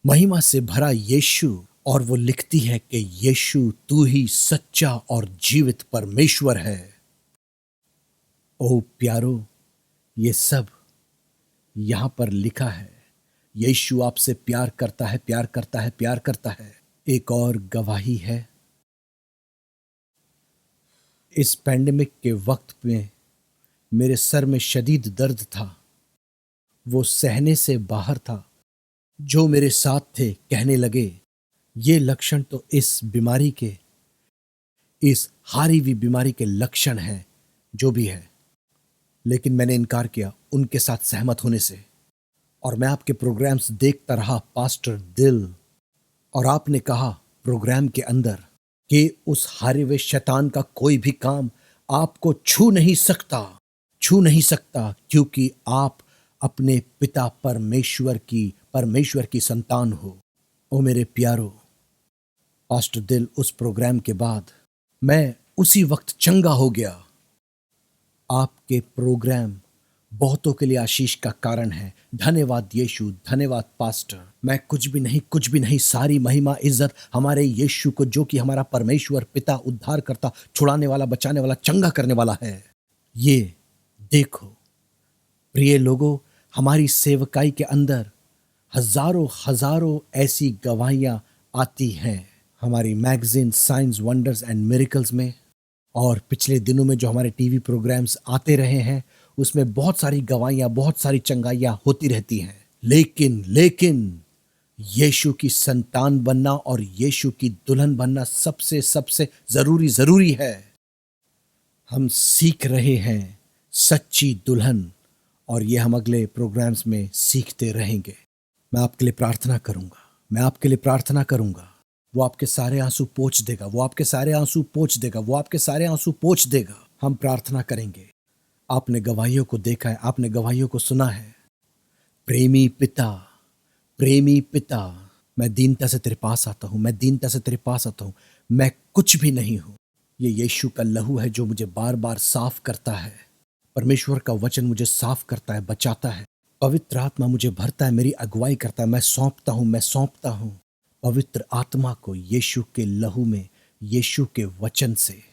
महिमा से भरा यीशु। और वो लिखती है कि यीशु तू ही सच्चा और जीवित परमेश्वर है। ओ प्यारो, ये सब यहां पर लिखा है। यीशु आपसे प्यार करता है। एक और गवाही है। इस पैंडेमिक के वक्त में मेरे सर में शदीद दर्द था, वो सहने से बाहर था। जो मेरे साथ थे कहने लगे, ये लक्षण तो इस बीमारी के, इस हारी हुई बीमारी के लक्षण हैं, जो भी है। लेकिन मैंने इनकार किया उनके साथ सहमत होने से। और मैं आपके प्रोग्राम्स देखता रहा पास्टर दिल। और आपने कहा प्रोग्राम के अंदर कि उस हारे हुए शैतान का कोई भी काम आपको छू नहीं सकता, क्योंकि आप अपने पिता परमेश्वर की संतान हो। ओ मेरे प्यारो, पास्टर दिल, उस प्रोग्राम के बाद मैं उसी वक्त चंगा हो गया। आपके प्रोग्राम बहुतों के लिए आशीष का कारण है। धन्यवाद यीशु, धन्यवाद पास्टर। मैं कुछ भी नहीं, सारी महिमा इज्जत हमारे यीशु को, जो कि हमारा परमेश्वर पिता, उद्धार करता, छुड़ाने वाला, बचाने वाला, चंगा करने वाला है। ये देखो प्रिय लोगों, हमारी सेवकाई के अंदर हजारों ऐसी गवाहियां आती हैं हमारी magazine science wonders and miracles में। और पिछले दिनों में जो हमारे टीवी प्रोग्राम्स आते रहे हैं, उसमें बहुत सारी गवाहियां, बहुत सारी चंगाइयां होती रहती हैं। लेकिन यीशु की संतान बनना और यीशु की दुल्हन बनना सबसे जरूरी है। हम सीख रहे हैं सच्ची दुल्हन, और ये हम अगले प्रोग्राम्स में सीखते रहेंगे। मैं आपके लिए प्रार्थना करूंगा। वो आपके सारे आंसू पोंछ देगा। हम प्रार्थना करेंगे। आपने गवाहियों को देखा है, आपने गवाहियों को सुना है। प्रेमी पिता, प्रेमी पिता, मैं दीनता से तेरे पास आता हूं, मैं दीनता से तेरे पास आता हूं, मैं कुछ भी नहीं हूं। ये यीशु का लहू है जो मुझे बार बार साफ करता है। परमेश्वर का वचन मुझे साफ करता है, बचाता है। पवित्र आत्मा मुझे भरता है, मेरी अगुवाई करता है। मैं सौंपता हूं पवित्र आत्मा को यीशु के लहू में, यीशु के वचन से।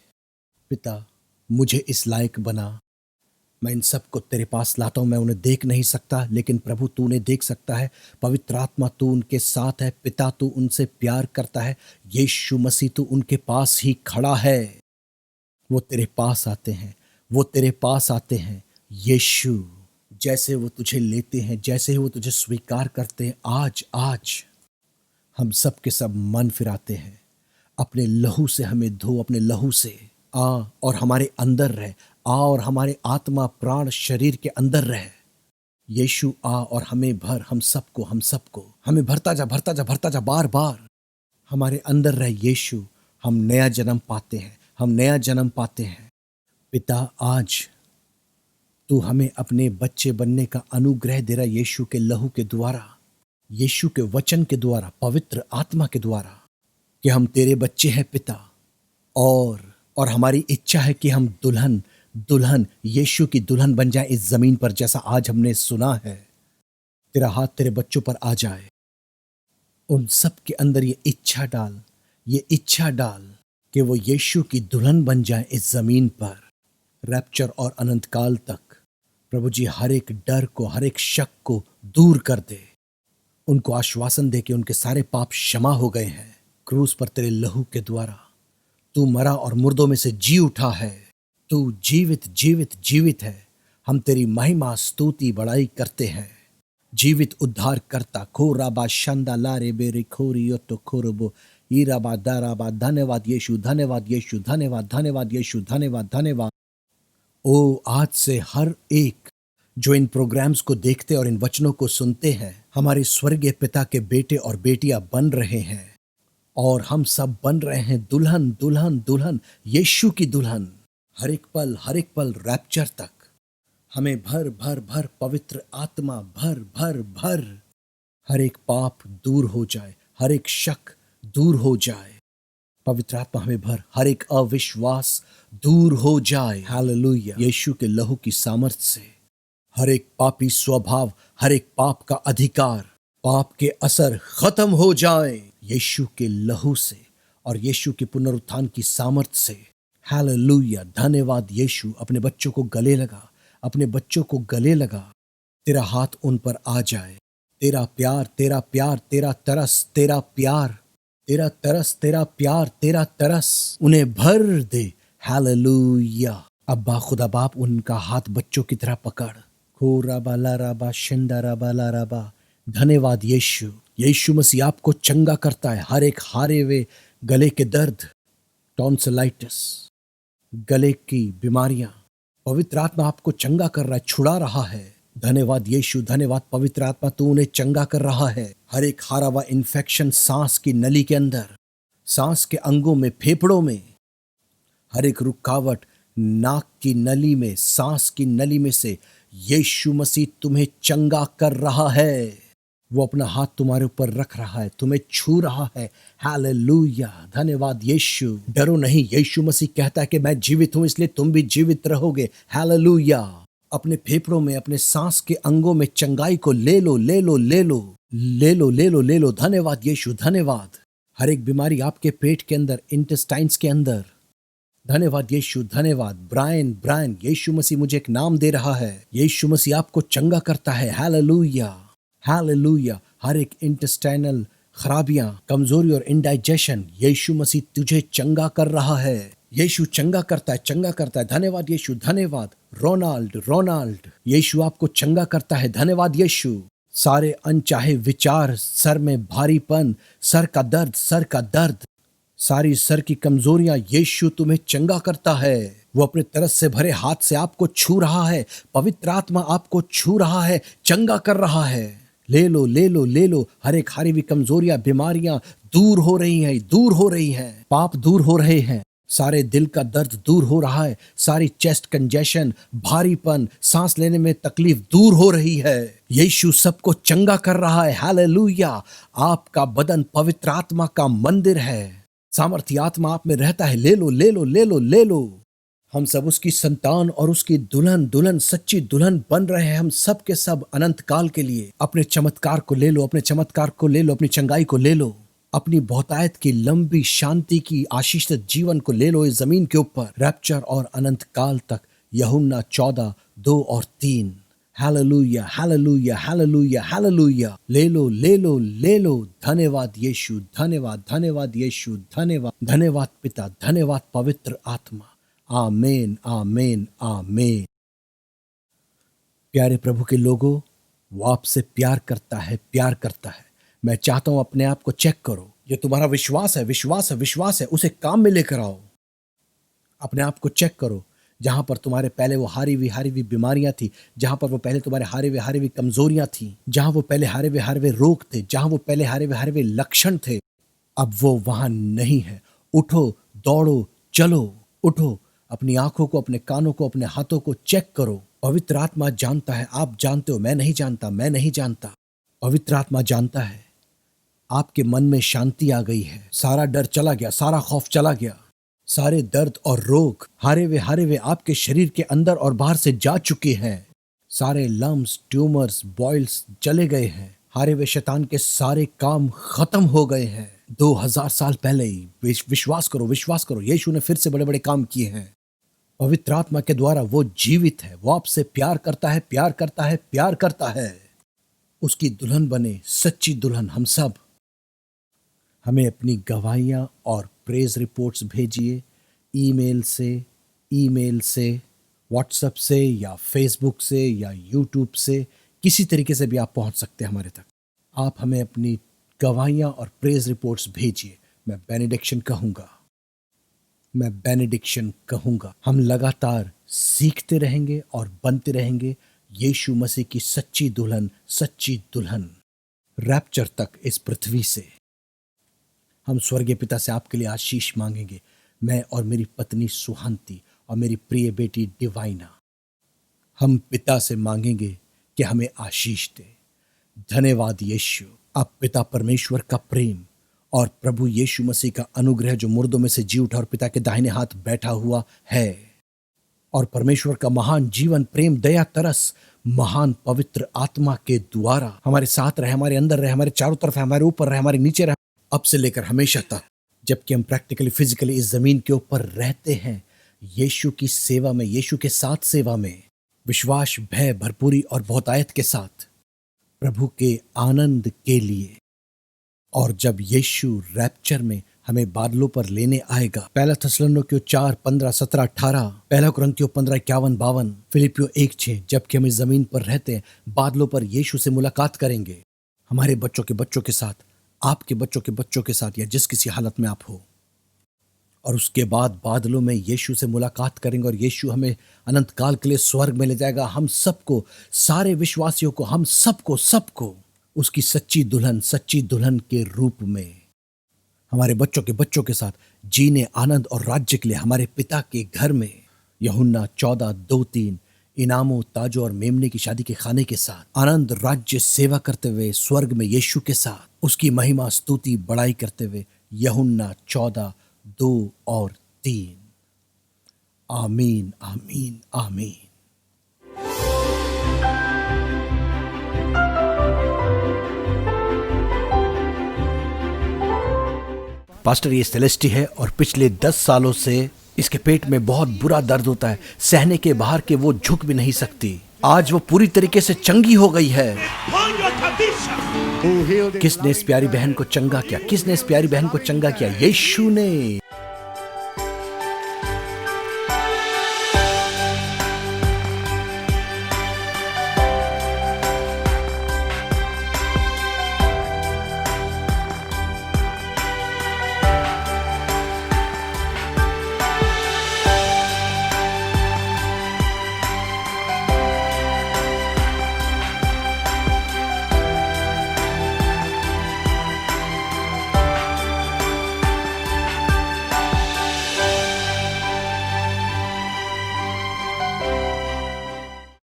पिता, मुझे इस लायक बना। मैं इन सबको तेरे पास लाता हूं। मैं उन्हें देख नहीं सकता, लेकिन प्रभु तू उन्हें देख सकता है। पवित्र आत्मा तू उनके साथ है। पिता तू उनसे प्यार करता है। यीशु मसीह तू उनके पास ही खड़ा है। वो तेरे पास आते हैं, वो तेरे पास आते हैं। यीशु, जैसे वो तुझे लेते हैं, जैसे ही वो तुझे स्वीकार करते हैं, आज आज हम सब के सब मन फिराते हैं। अपने लहू से हमें धो, अपने लहू से आ और हमारे अंदर रह। आ और हमारे आत्मा प्राण शरीर के अंदर रह। यीशु आ और हमें भर, हम सबको हमें भरता जा बार बार हमारे अंदर रह यीशु। हम नया जन्म पाते हैं, हम नया जन्म पाते हैं। पिता, आज तू हमें अपने बच्चे बनने का अनुग्रह दे रहा, यीशु के लहू के द्वारा, यीशु के वचन के द्वारा, पवित्र आत्मा के द्वारा, कि हम तेरे बच्चे हैं पिता। और हमारी इच्छा है कि हम दुल्हन यीशु की दुल्हन बन जाए इस जमीन पर, जैसा आज हमने सुना है। तेरा हाथ तेरे बच्चों पर आ जाए, उन सब के अंदर ये इच्छा डाल कि वो यीशु की दुल्हन बन जाए इस जमीन पर, रैप्चर और अनंत काल तक। प्रभु जी, हर एक डर को, हर एक शक को दूर कर दे। उनको आश्वासन दे कि उनके सारे पाप क्षमा हो गए हैं। क्रूस पर तेरे लहू के द्वारा तू मरा और मुर्दों में से जी उठा है। तू जीवित है। हम तेरी महिमा, स्तुति, बड़ाई करते हैं। जीवित उद्धार करता, खोराबा शंदा लारे बेरे खोरियो तो खोरबो ईराबा दाराबा। धन्यवाद यीशु, धन्यवाद यीशु, धन्यवाद यीशु, धन्यवाद। ओ, आज से हर एक जो इन प्रोग्राम्स को देखते और इन वचनों को सुनते हैं, हमारे स्वर्गीय पिता के बेटे और बेटियां बन रहे हैं। और हम सब बन रहे हैं दुल्हन, यीशु की दुल्हन। हर एक पल रैप्चर तक हमें भर पवित्र आत्मा, भर। हर एक पाप दूर हो जाए, हर एक शक दूर हो जाए। पवित्र आत्मा हमें भर, हर एक अविश्वास दूर हो जाए। हालेलुया। यीशु के लहू की सामर्थ्य से हर एक पापी स्वभाव, हर एक पाप का अधिकार, पाप के असर खत्म हो जाए यीशु के लहू से और यीशु के पुनरुत्थान की सामर्थ्य से। हालेलुया। धन्यवाद यीशु। अपने बच्चों को गले लगा। तेरा हाथ उन पर आ जाए। तेरा प्यार, तेरा तरस उन्हें भर दे। हालेलुया। अब्बा खुदा बाप, उनका हाथ बच्चों की तरह पकड़। खोराबा लाराबा शिंदाराबा लाराबा। धन्यवाद यीशु। यीशु मसीह आपको चंगा करता है। हर एक हारे हुए गले के दर्द, टॉन्सिलाइटिस, गले की बीमारियां, पवित्र आत्मा आपको चंगा कर रहा है, छुड़ा रहा है। धन्यवाद यीशु, धन्यवाद पवित्र आत्मा, तू उन्हें चंगा कर रहा है। हर एक हारा हुआ इन्फेक्शन सांस की नली के अंदर, सांस के अंगों में, फेफड़ों में, हर एक रुकावट नाक की नली में, सांस की नली में से यीशु मसीह तुम्हें चंगा कर रहा है। वो अपना हाथ तुम्हारे ऊपर रख रहा है, तुम्हें छू रहा है। हालेलुया। धन्यवाद यीशु। डरो नहीं, यीशु मसीह कहता है कि मैं जीवित हूं, इसलिए तुम भी जीवित रहोगे। हालेलुया। अपने फेफड़ों में, अपने सांस के अंगों में चंगाई को ले लो। धन्यवाद यीशु, धन्यवाद। हर एक बीमारी आपके पेट के अंदर, इंटेस्टाइन्स के अंदर, धन्यवाद यीशु, धन्यवाद। ब्रायन, यीशु मसीह मुझे एक नाम दे रहा है। यीशु मसीह आपको चंगा करता है। हालेलुया। हर एक इंटेस्टाइनल खराबियां, कमजोरी और इंडाइजेशन, यीशु मसीह तुझे चंगा कर रहा है। यीशु चंगा करता है। धन्यवाद यीशु, धन्यवाद। रोनाल्ड, यीशु आपको चंगा करता है। धन्यवाद यीशु। सारे अनचाहे विचार, सर में भारीपन, सर का दर्द, सारी सर की कमजोरियां, यीशु तुम्हें चंगा करता है। वो अपने तरस से भरे हाथ से आपको छू रहा है। पवित्र आत्मा आपको छू रहा है, चंगा कर रहा है। ले लो। हर एक हारी हुई कमजोरियां, बीमारियां दूर हो रही हैं, पाप दूर हो रहे हैं। सारे दिल का दर्द दूर हो रहा है, सारी चेस्ट कंजेशन, भारीपन, सांस लेने में तकलीफ दूर हो रही है। यीशु सबको चंगा कर रहा है। हालेलुया। आपका बदन पवित्र आत्मा का मंदिर है। सामर्थ्य आत्मा आप में रहता है। ले लो, ले लो, ले लो, ले लो। हम सब उसकी संतान और उसकी दुल्हन, दुल्हन, सच्ची दुल्हन बन रहे हैं। हम सब के सब अनंत काल के लिए। अपने चमत्कार को ले लो, अपने चमत्कार को ले लो, अपनी चंगाई को ले लो, अपनी बहुतायत की लंबी शांति की आशीषित जीवन को ले लो इस जमीन के ऊपर, रैप्चर और अनंत काल तक। यूहन्ना 14:2 और 3। Hallelujah, hallelujah, hallelujah, hallelujah. ले लो, ले लो, ले लो। धन्यवाद यीशु, धन्यवाद, धन्यवाद यीशु, धन्यवाद, धन्यवाद पिता, धन्यवाद पवित्र आत्मा। आमीन, आमीन, आमीन। प्यारे प्रभु के लोगों, वो आपसे प्यार करता है, प्यार करता है। मैं चाहता हूं अपने आप को चेक करो। जो तुम्हारा विश्वास है, विश्वास है, विश्वास है, उसे काम में लेकर आओ। अपने आप को चेक करो। जहां पर तुम्हारे पहले वो हारी हुई बीमारियां थी, जहां पर वो पहले तुम्हारे हारी हुई कमजोरियां थी, जहां वो पहले हारे हुए रोग थे, जहां वो पहले हारे हुए लक्षण थे, अब वो वहां नहीं है। उठो, दौड़ो, चलो, उठो। अपनी आंखों को, अपने कानों को, अपने हाथों को चेक करो। पवित्र आत्मा जानता है। आप जानते हो, मैं नहीं जानता, मैं नहीं जानता। पवित्र आत्मा जानता है। आपके मन में शांति आ गई है। सारा डर चला गया, सारा खौफ चला गया। सारे दर्द और रोग हारे हुए आपके शरीर के अंदर और बाहर से जा चुके हैं। सारे लम्स, ट्यूमर्स, बॉयल्स चले गए हैं। हारे हुए शैतान के सारे काम खत्म हो गए हैं 2000 साल पहले ही। विश्वास करो, विश्वास करो। यीशु ने फिर से बड़े बड़े काम किए हैं। पवित्र आत्मा के द्वारा वो जीवित है। वो आपसे प्यार करता है, प्यार करता है, प्यार करता है। उसकी दुल्हन बने, सच्ची दुल्हन हम सब। हमें अपनी गवाहियाँ और प्रेज रिपोर्ट्स भेजिए ईमेल से, व्हाट्सएप से या फेसबुक से या यूट्यूब से, किसी तरीके से भी आप पहुंच सकते हैं हमारे तक। आप हमें अपनी गवाहियाँ और प्रेज रिपोर्ट्स भेजिए। मैं बेनेडिक्शन कहूँगा। हम लगातार सीखते रहेंगे और बनते रहेंगे यीशु मसीह की सच्ची दुल्हन रैप्चर तक इस पृथ्वी से। हम स्वर्गीय पिता से आपके लिए आशीष मांगेंगे। मैं और मेरी पत्नी सुहांती और मेरी प्रिय बेटी डिवाइना, हम पिता से मांगेंगे कि हमें आशीष दे। धन्यवाद यीशु। अब पिता परमेश्वर का प्रेम और प्रभु यीशु मसीह का अनुग्रह, जो मुर्दों में से जी उठा और पिता के दाहिने हाथ बैठा हुआ है, और परमेश्वर का महान जीवन, प्रेम, दया, तरस, महान पवित्र आत्मा के द्वारा हमारे साथ रहे, हमारे अंदर रहे, हमारे चारों तरफ है, हमारे ऊपर रहे, हमारे नीचे रहे, अब से लेकर हमेशा तक, जबकि हम प्रैक्टिकली, फिजिकली इस जमीन के ऊपर रहते हैं। यीशु की सेवा में, यीशु के साथ सेवा में, विश्वास, भय, भरपूरी और बहुतायत के साथ प्रभु के आनंद के लिए। और जब यीशु रैप्चर में हमें बादलों पर लेने आएगा, पहला थिस्सलुनीकियों 4:15-17-18, पहला कुरिन्थियों 15:51-52, फिलिपियों 1:6, जबकि हम इस जमीन पर रहते हैं, बादलों पर यीशु से मुलाकात करेंगे। हमारे बच्चों के साथ, आपके बच्चों के साथ, या जिस किसी हालत में आप हो। और उसके बाद बादलों में यीशु से मुलाकात करेंगे और यीशु हमें अनंत काल के लिए स्वर्ग में ले जाएगा। हम सबको, सारे विश्वासियों को, हम सबको उसकी सच्ची दुल्हन के रूप में हमारे बच्चों के साथ जीने, आनंद और राज्य के लिए हमारे पिता के घर में। यूहन्ना 14:2-3, इनामों, ताजों और मेमने की शादी के खाने के साथ आनंद, राज्य, सेवा करते हुए स्वर्ग में यीशु के साथ, उसकी महिमा, स्तुति, बड़ाई करते हुए। यूहन्ना 14:2 और 3। आमीन, आमीन, आमीन। पास्टर, ये सेलेस्टी है और पिछले 10 सालों से इसके पेट में बहुत बुरा दर्द होता है। सहने के बाहर के वो झुक भी नहीं सकती। आज वो पूरी तरीके से चंगी हो गई है। किसने इस प्यारी बहन को चंगा किया? किसने इस प्यारी बहन को चंगा किया? यीशु ने।